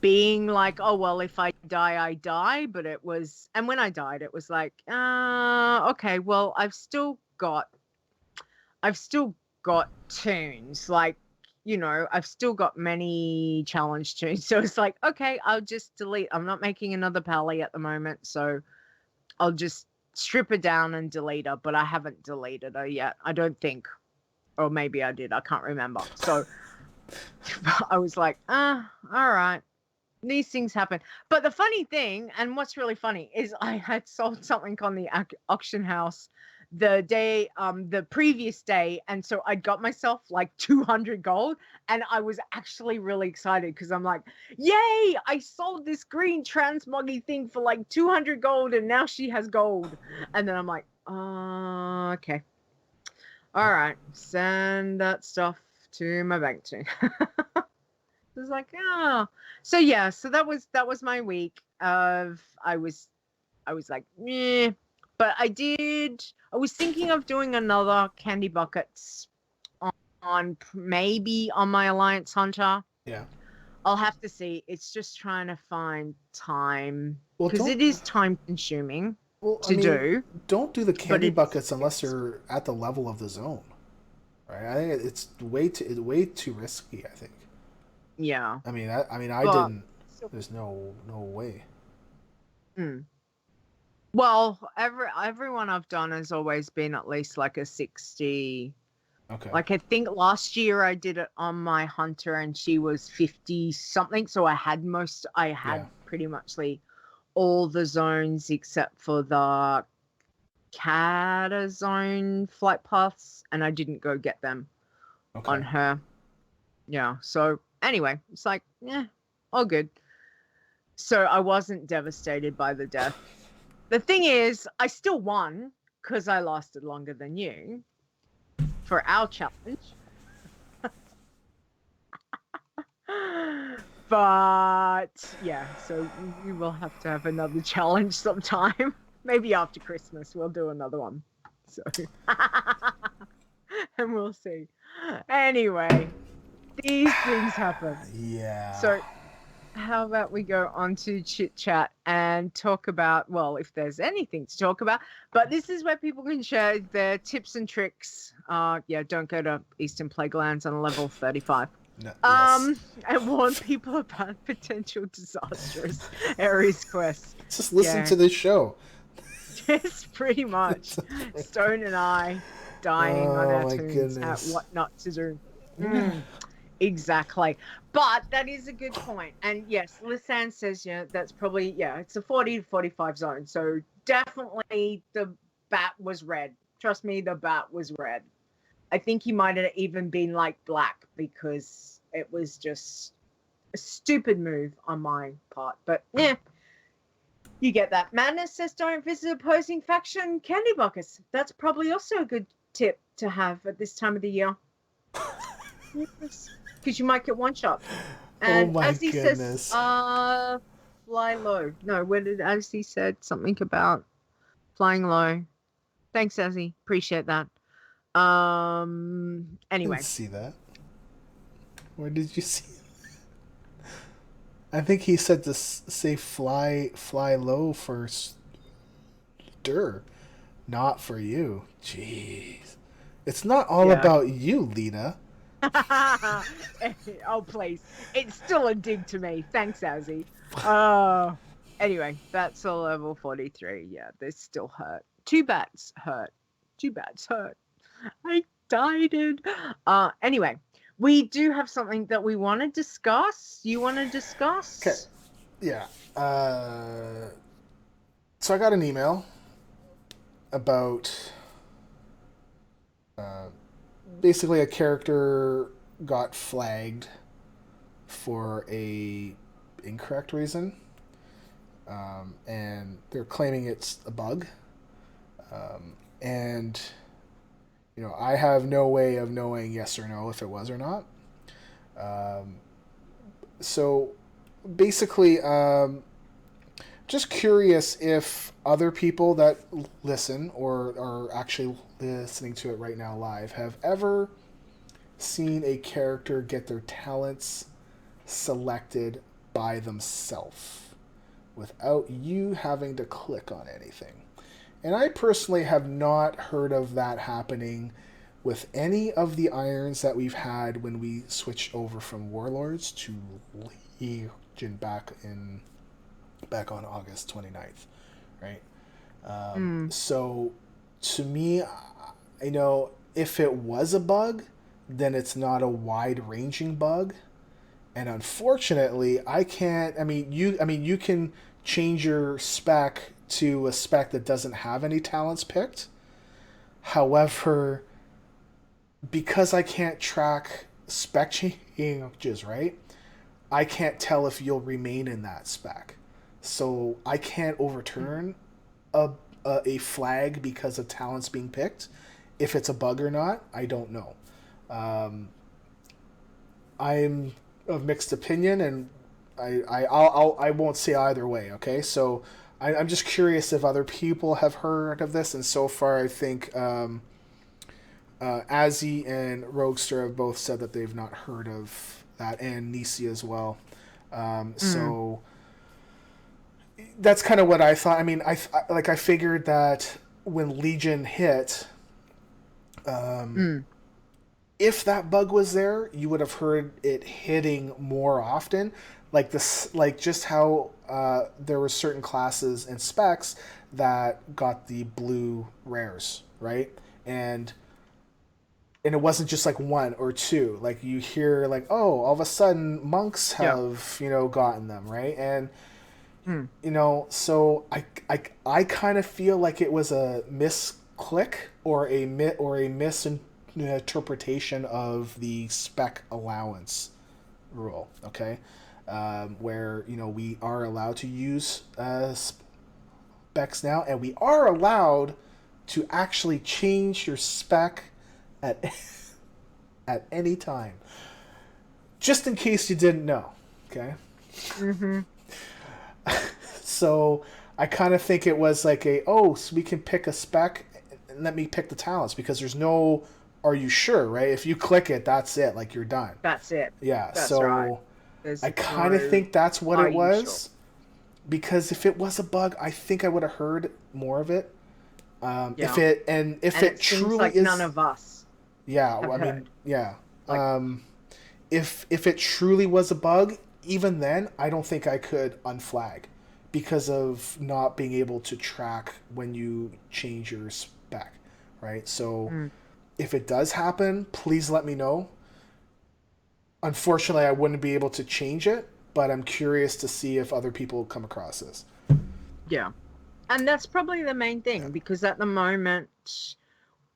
being like, oh, well, if I die, I die. But it was, and when I died, it was like, okay, well, I've still got Toons. Like, I've still got many challenge Toons. So it's like, okay, I'll just delete. I'm not making another pally at the moment. So I'll just strip her down and delete her. But I haven't deleted her yet, I don't think. Or maybe I did. I can't remember. So I was like, all right. These things happen. But the funny thing, and what's really funny, is I had sold something on the auction house the day, the previous day, and so I got myself like 200 gold, and I was actually really excited because I'm like, yay! I sold this green transmoggy thing for like 200 gold, and now she has gold. And then I'm like, okay, all right, send that stuff to my bank too. It was like, oh, so yeah, so that was my week of I was like, meh. But I was thinking of doing another candy buckets on maybe on my Alliance Hunter. Yeah. I'll have to see. It's just trying to find time Well, because it is time consuming to do. Don't do the candy it's- buckets unless you're at the level of the zone, right? I think it's way too risky. I think. Yeah. I But- didn't. There's no way. Hmm. Well, everyone I've done has always been at least like a 60. Okay. Like I think last year I did it on my hunter and she was 50 something. So I had pretty much all the zones except for the Cata zone flight paths, and I didn't go get them on her. Yeah. So anyway, it's like, yeah, all good. So I wasn't devastated by the death. The thing is, I still won because I lasted longer than you for our challenge. But yeah, so we will have to have another challenge sometime. Maybe after Christmas we'll do another one. So and we'll see. Anyway, these things happen. Yeah. So how about we go on to Chit Chat and talk about, well, if there's anything to talk about, but this is where people can share their tips and tricks. Yeah, don't go to Eastern Plaguelands on level 35. No, yes. And warn people about potential disastrous Ares quests. Just listen to this show. Just pretty much. Stone and I dying on our Toons at what not to do. Exactly. But that is a good point. And yes, Lisanne says, that's probably, it's a 40 to 45 zone. So definitely the bat was red. Trust me, the bat was red. I think he might have even been like black because it was just a stupid move on my part. But yeah, you get that. Madness says don't visit opposing faction candy buckets. That's probably also a good tip to have at this time of the year. Because you might get one shot. And my as he goodness. says, fly low. No, where did Azzy said something about flying low? Thanks, Azzy. Appreciate that. Anyway. Didn't see that. Where did you see? I think he said to say fly low for Stir, not for you. Jeez, it's not all about you, Leeta. Oh please, it's still a dig to me. Thanks, Azzy. Anyway, bats are level 43. Yeah, they still hurt. Two bats hurt. I died. Anyway, we do have something that we want to discuss. You want to discuss? Okay. Yeah. So I got an email about basically a character got flagged for a incorrect reason, and they're claiming it's a bug, and I have no way of knowing yes or no if it was or not. So basically, just curious if other people that listen or are actually listening to it right now live have ever seen a character get their talents selected by themselves without you having to click on anything. And I personally have not heard of that happening with any of the irons that we've had when we switched over from Warlords to Legion back on August 29th, right? So to me, if it was a bug, then it's not a wide-ranging bug. And unfortunately, you can change your spec to a spec that doesn't have any talents picked. However, because I can't track spec changes, right? I can't tell if you'll remain in that spec. So I can't overturn a flag because of talents being picked. If it's a bug or not, I don't know. I'm of mixed opinion, and I won't say either way. Okay, so I'm just curious if other people have heard of this, and so far I think Azzy and Roguester have both said that they've not heard of that, and Nisi as well. So that's kind of what I thought. I mean, I figured that when Legion hit, if that bug was there, you would have heard it hitting more often. Like this, like just how there were certain classes and specs that got the blue rares, right? And it wasn't just like one or two. Like you hear like, oh, all of a sudden monks have gotten them, right? And so I kind of feel like it was a misclick or a misinterpretation of the spec allowance rule. Okay, where we are allowed to use specs now, and we are allowed to actually change your spec at any time, just in case you didn't know. Okay. So I kind of think it was like so we can pick a spec and let me pick the talents, because there's no are you sure, right? If you click it, that's it, like you're done. That's it. Yeah. That's so right. I kind of think that's what it was. Sure? Because if it was a bug, I think I would have heard more of it. If it truly like is, none of us. Yeah, I mean, yeah. If it truly was a bug, even then, I don't think I could unflag because of not being able to track when you change your spec, right? So if it does happen, please let me know. Unfortunately, I wouldn't be able to change it, but I'm curious to see if other people come across this. Yeah. And that's probably the main thing, because at the moment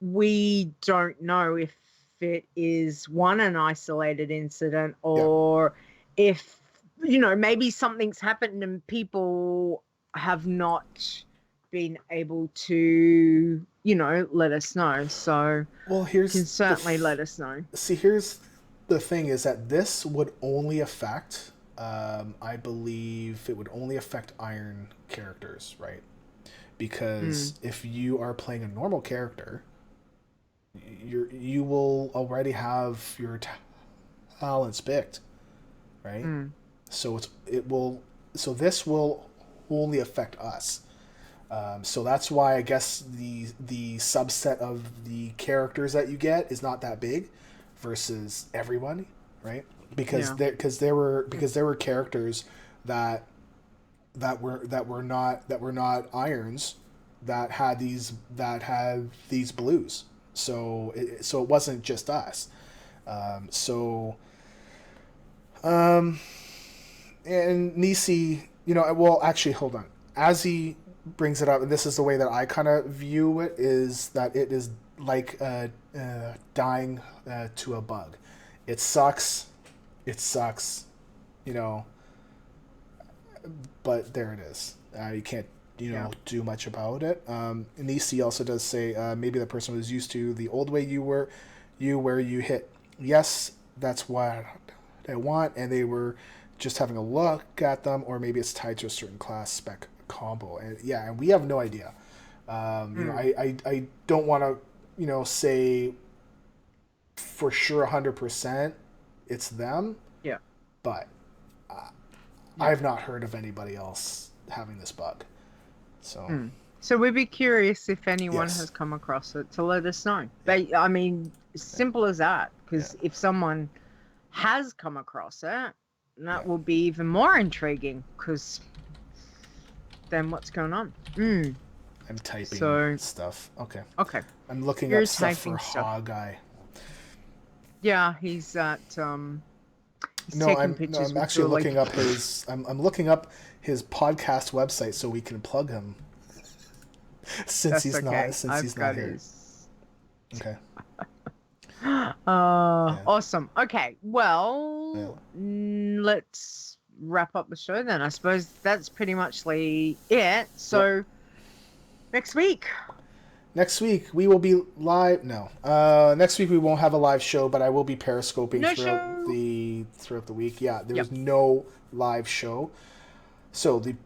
we don't know if it is an isolated incident, or if maybe something's happened and people have not been able to let us know. So you can certainly let us know. See, here's the thing, is that this would only affect I believe it would only affect Iron characters, right? Because if you are playing a normal character, you will already have your talents picked, right? So this will only affect us. So that's why I guess the subset of the characters that you get is not that big versus everyone, right? Because there were characters that were not irons that had these blues. So it wasn't just us. And Nisi, well, actually, hold on. Azzy brings it up, and this is the way that I kind of view it, is that it is like dying to a bug. It sucks. But there it is. You can't do much about it. Nisi also does say maybe the person was used to the old way where you hit yes, that's what I want, and they were just having a look at them, or maybe it's tied to a certain class spec combo, and we have no idea. I don't want to say for sure 100% it's them. Yeah. But I have not heard of anybody else having this bug. So. So we'd be curious if anyone has come across it to let us know. I mean, simple as that. Because if someone has come across it, that will be even more intriguing. Because then what's going on? I'm typing stuff. Okay. I'm looking up stuff for Hawgeye. Yeah, he's at. I'm actually looking up his. I'm looking up his podcast website so we can plug him. Since he's not here. Okay. Awesome. Okay. Well, let's wrap up the show then. I suppose that's pretty much it. So next week. Next week we will be live. No, next week we won't have a live show, but I will be periscoping throughout the week. Yeah, there's no live show, so the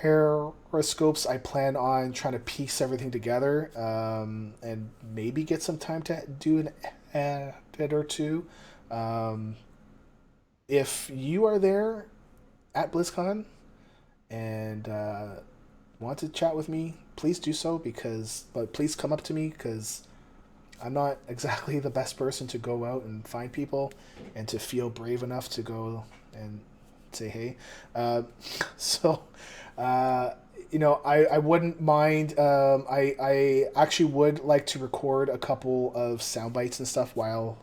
periscopes I plan on trying to piece everything together, and maybe get some time to do an edit or two. If you are there at BlizzCon and want to chat with me, please do so, but please come up to me, because I'm not exactly the best person to go out and find people and to feel brave enough to go and say hey. I wouldn't mind. I actually would like to record a couple of sound bites and stuff while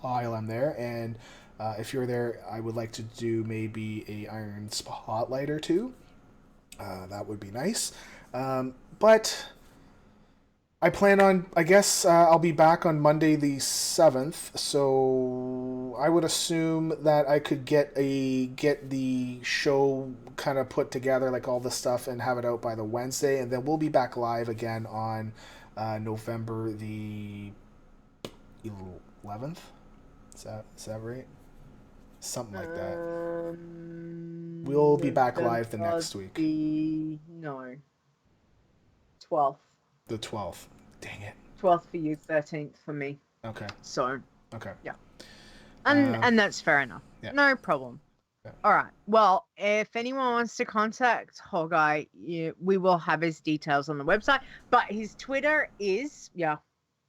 I'm there, and if you're there, I would like to do maybe a Iron Spotlight or two. That would be nice. But I plan on, I guess I'll be back on Monday the 7th, so I would assume that I could get the show kind of put together, like all the stuff, and have it out by the Wednesday, and then we'll be back live again on November the 11th. Is that right? Something like that. We'll be back live the next week. 12th. The 12th. Dang it. 12th for you, 13th for me. Okay. So. Okay. Yeah. And that's fair enough. Yeah. No problem. Yeah. All right. Well, if anyone wants to contact Hawgeye, we will have his details on the website. But his Twitter is,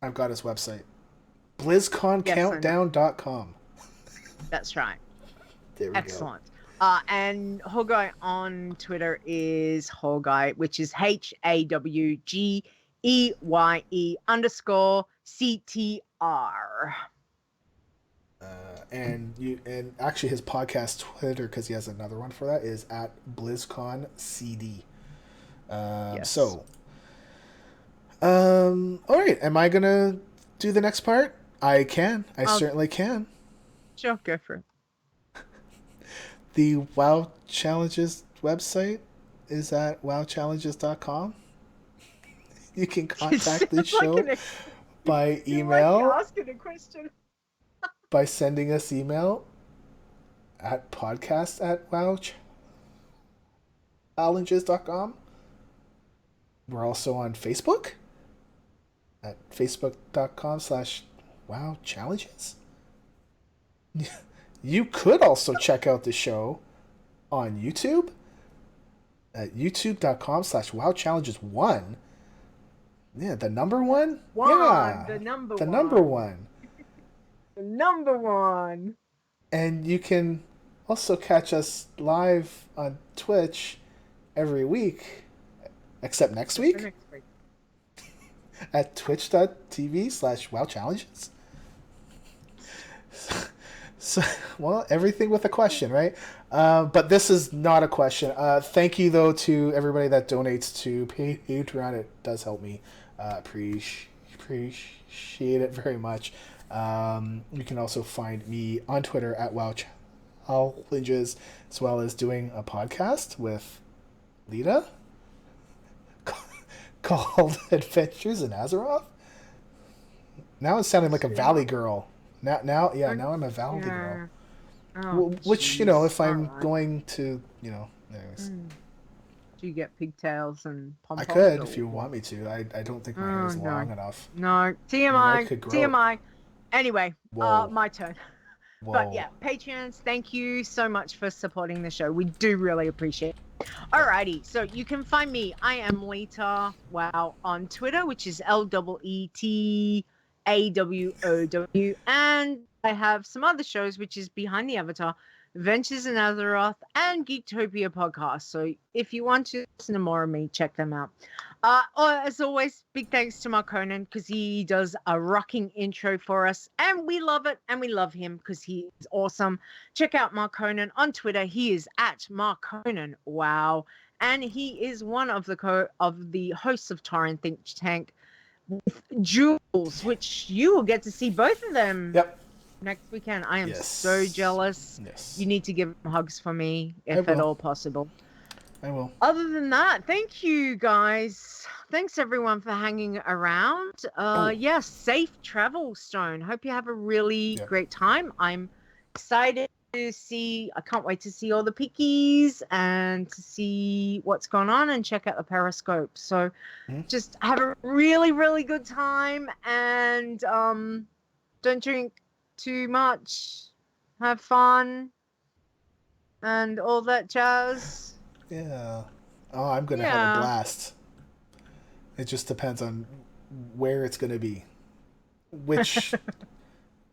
I've got his website. BlizzConCountdown.com. That's right. There we Excellent. And Hawgeye on Twitter is Hawgeye, which is HAWGEYE_CTR. And actually his podcast Twitter, because he has another one for that, is at BlizzConCD. Yes. So, all right. Am I gonna do the next part? I can. I certainly can. Sure, go for it. The WoW Challenges website is at wowchallenges.com. You can contact the show by email. Like asking a question. By sending us email at podcast@wowchallenges.com. We're also on Facebook at facebook.com/wowchallenges. You could also check out the show on YouTube at youtube.com/wowchallenges1. Yeah, the number one? Yeah. The number one. The number one. The number one. And you can also catch us live on Twitch every week, except next week. At twitch.tv/wowchallenges. So, well, everything with a question, right? But this is not a question. Thank you, though, to everybody that donates to Patreon. It does help me. Appreciate it very much. You can also find me on Twitter at WowChallenges, as well as doing a podcast with Leeta called Adventures in Azeroth. Now it's sounding like a Valley girl. Now I'm a Valley girl. Oh, which, if I'm going to, anyways. Do you get pigtails and pom-poms? I could, if you want me to. I don't think my hair is long enough. No, TMI. Anyway, my turn. Whoa. But yeah, Patreons, thank you so much for supporting the show. We do really appreciate it. Alrighty, so you can find me. I am Leeta, on Twitter, which is LEETAWOW, and I have some other shows, which is Behind the Avatar, Adventures in Azeroth, and Geektopia podcast. So if you want to listen to more of me, check them out. As always, big thanks to Mark Conan, because he does a rocking intro for us, and we love it, and we love him because he is awesome. Check out Mark Conan on Twitter. He is at Mark Conan. Wow. And he is one of the hosts of Torrent Think Tank, with Jules, which you will get to see both of them Yep. next weekend. I am Yes. so jealous. Yes. You need to give them hugs for me, I if at will. all possible. I will. Other than that, thank you guys. Thanks everyone for hanging around. Yes, safe travel, Stone. Hope you have a really great time. I'm excited to see. I can't wait to see all the pickies and to see what's going on and check out the Periscope. So just have a really, really good time and don't drink too much. Have fun and all that jazz. Yeah. Oh, I'm gonna have a blast. It just depends on where it's gonna be, which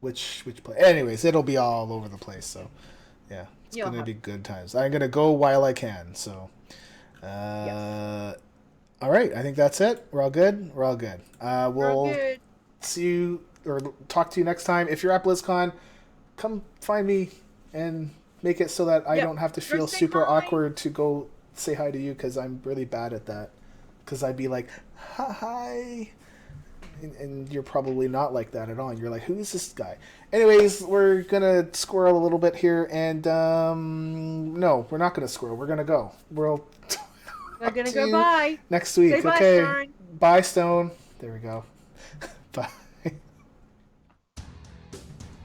place. Anyways, it'll be all over the place. So, yeah, it's gonna be good times. I'm gonna go while I can. So, all right. I think that's it. We're all good. We're all good. We'll see you or talk to you next time. If you're at BlizzCon, come find me and make it so that I don't have to feel super awkward to go say hi to you, because I'm really bad at that. Because I'd be like, hi, and you're probably not like that at all. And you're like, who's this guy? Anyways, we're gonna squirrel a little bit here, and no, we're not gonna squirrel. We're gonna go. We're gonna go. Bye next week. Say okay. Bye, Stone. Bye, Stone. There we go. Bye.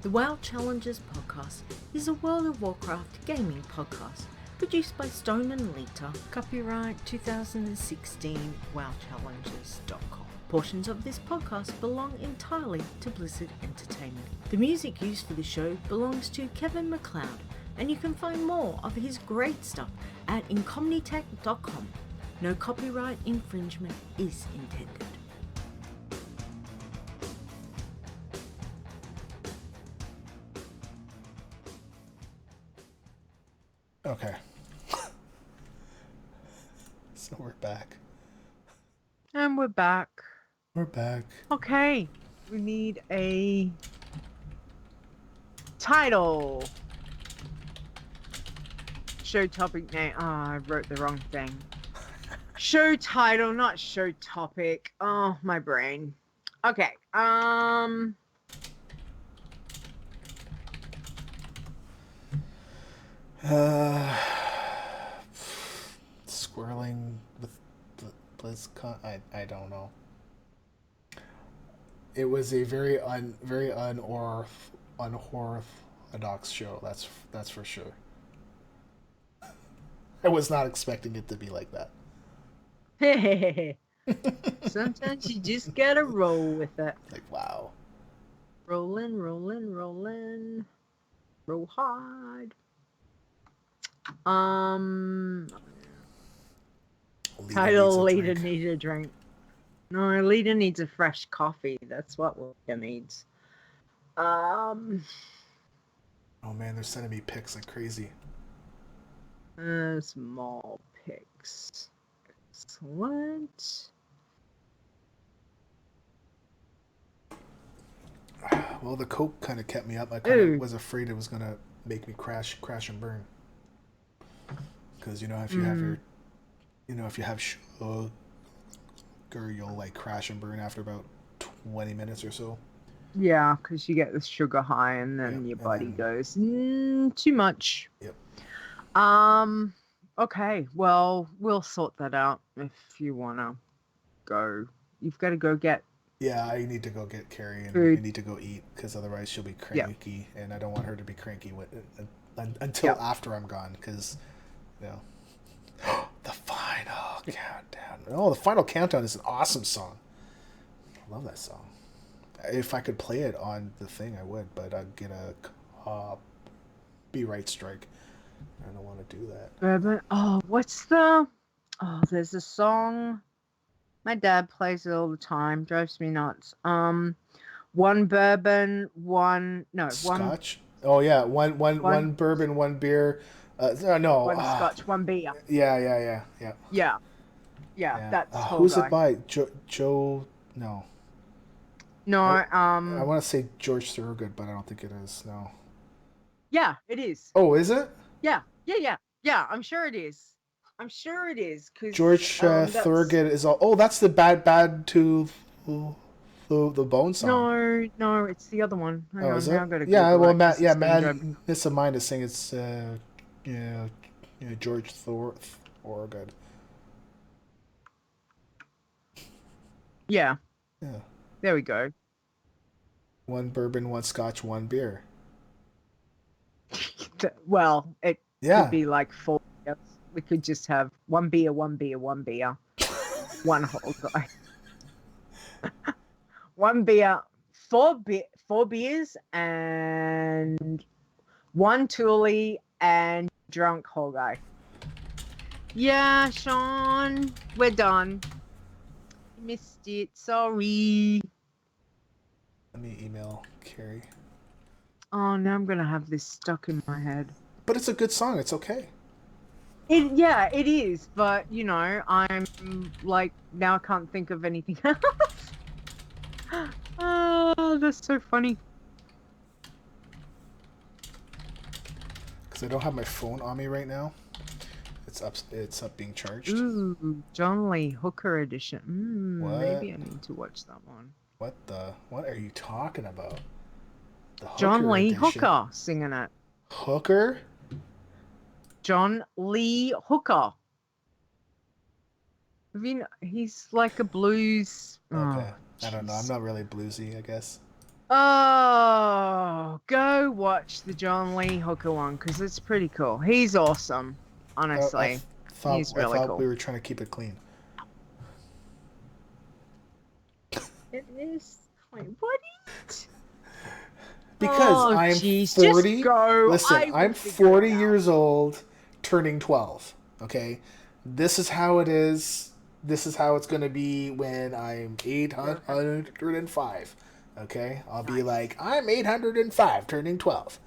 The WoW Challenges podcast is a World of Warcraft gaming podcast produced by Stone and Leeta. Copyright 2016 WoWChallenges.com. Portions of this podcast belong entirely to Blizzard Entertainment. The music used for the show belongs to Kevin MacLeod, and you can find more of his great stuff at incomnitech.com. No copyright infringement is intended. Okay. So we're back. And we're back. We're back. Okay. We need a title. Show topic name. Oh, I wrote the wrong thing. Show title, not show topic. Oh, my brain. Okay. Squirreling with BlizzCon. I don't know. It was a very unorthodox show. That's for sure. I was not expecting it to be like that. Sometimes you just gotta roll with it. Like, wow. Rolling. Roll hard. Title Leeta needs a drink. No, Leeta needs a fresh coffee. That's what Leeta needs. Oh man, they're sending me pics like crazy. Small pics. Excellent. Well, the coke kind of kept me up. I kind of was afraid it was gonna make me crash and burn. Because if you have your, if you have sugar, you'll like crash and burn after about 20 minutes or so. Yeah, because you get the sugar high, and then your body goes too much. Yep. Okay. Well, we'll sort that out if you wanna go. You've got to go get. Yeah, I need to go get Carrie, and food. I need to go eat, because otherwise she'll be cranky, and I don't want her to be cranky until after I'm gone, because, the final countdown. Oh, the final countdown is an awesome song. I love that song. If I could play it on the thing, I would, but I'd get a copyright strike. I don't want to do that. There's a song. My dad plays it all the time. Drives me nuts. One bourbon, Scotch. Oh yeah, one bourbon, one beer. One scotch, one beer. Yeah. Yeah. That's Hawgeye. Who's it by? Joe? No. No. I want to say George Thorogood, but I don't think it is. No. Yeah, it is. Oh, is it? Yeah. I'm sure it is. Cause George Thorogood is all. Oh, that's the bad to the bone song. No, it's the other one. Hang on, Is now it? I gotta Yeah, Google well, it 'cause it's been Mad driving- Miss of Mine is saying it's George Thorogood. Yeah, Yeah. there we go. One bourbon, one scotch, one beer. Well, it Yeah. could be like 4 beers. We could just have one beer, one beer, one beer, one Hawgeye. One beer, four beers, and one Thule and drunk Hawgeye. Yeah, Sean, we're done. Missed it. Sorry. Let me email Carrie. Oh, now I'm gonna have this stuck in my head. But it's a good song. It's okay. Yeah, it is, but you know, I'm like now I can't think of anything else. Oh, that's so funny. Because I don't have my phone on me right now. It's up being charged. Ooh, John Lee Hooker edition. What? Maybe I need to watch that one. What are you talking about? The John Hooker Lee edition. Hooker singing it. Hooker? John Lee Hooker. He's like a blues. Okay. Oh, I don't know. I'm not really bluesy, I guess. Oh, go watch the John Lee Hooker one because it's pretty cool. He's awesome, honestly. He's really I thought cool. we were trying to keep it clean. It is. Wait, what? Because I'm 40. Just go. Listen, I'm 40 years old, turning 12. Okay? This is how it is. This is how it's going to be when I'm 805. Okay? I'll be like, I'm 805, turning 12.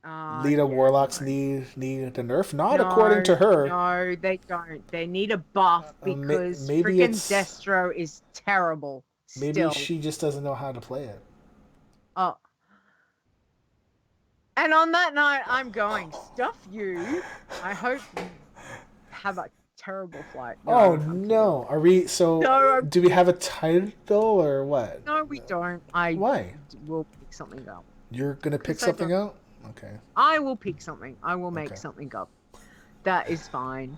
Leeta Warlocks need a nerf? Not according to her. No, they don't. They need a buff because maybe freaking it's- Destro is terrible. Maybe Still. she just doesn't know how to play it. Oh. And on that note, I'm going. Stuff you. I hope you have a terrible flight. Oh I'm no! kidding. Are we so? No, do we have a title or what? No, we don't. Why? Will pick something up. You're gonna pick 'Cause I something don't- out? Okay. I will pick something. I will make Okay. something up. That is fine.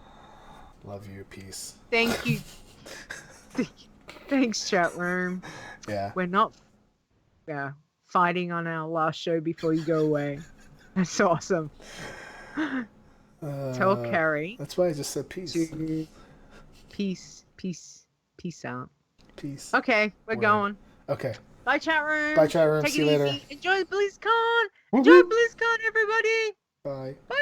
Love you. Peace. Thank you. Thanks, chat room. Yeah. We're not fighting on our last show before you go away. That's awesome. Tell Carrie. That's why I just said peace. To peace out. Peace. Okay, we're Word. going. Okay. Bye, chat room. Bye, chat room. Take See it you later. easy. Enjoy BlizzCon. Woo-hoo. Enjoy BlizzCon, everybody. Bye. Bye.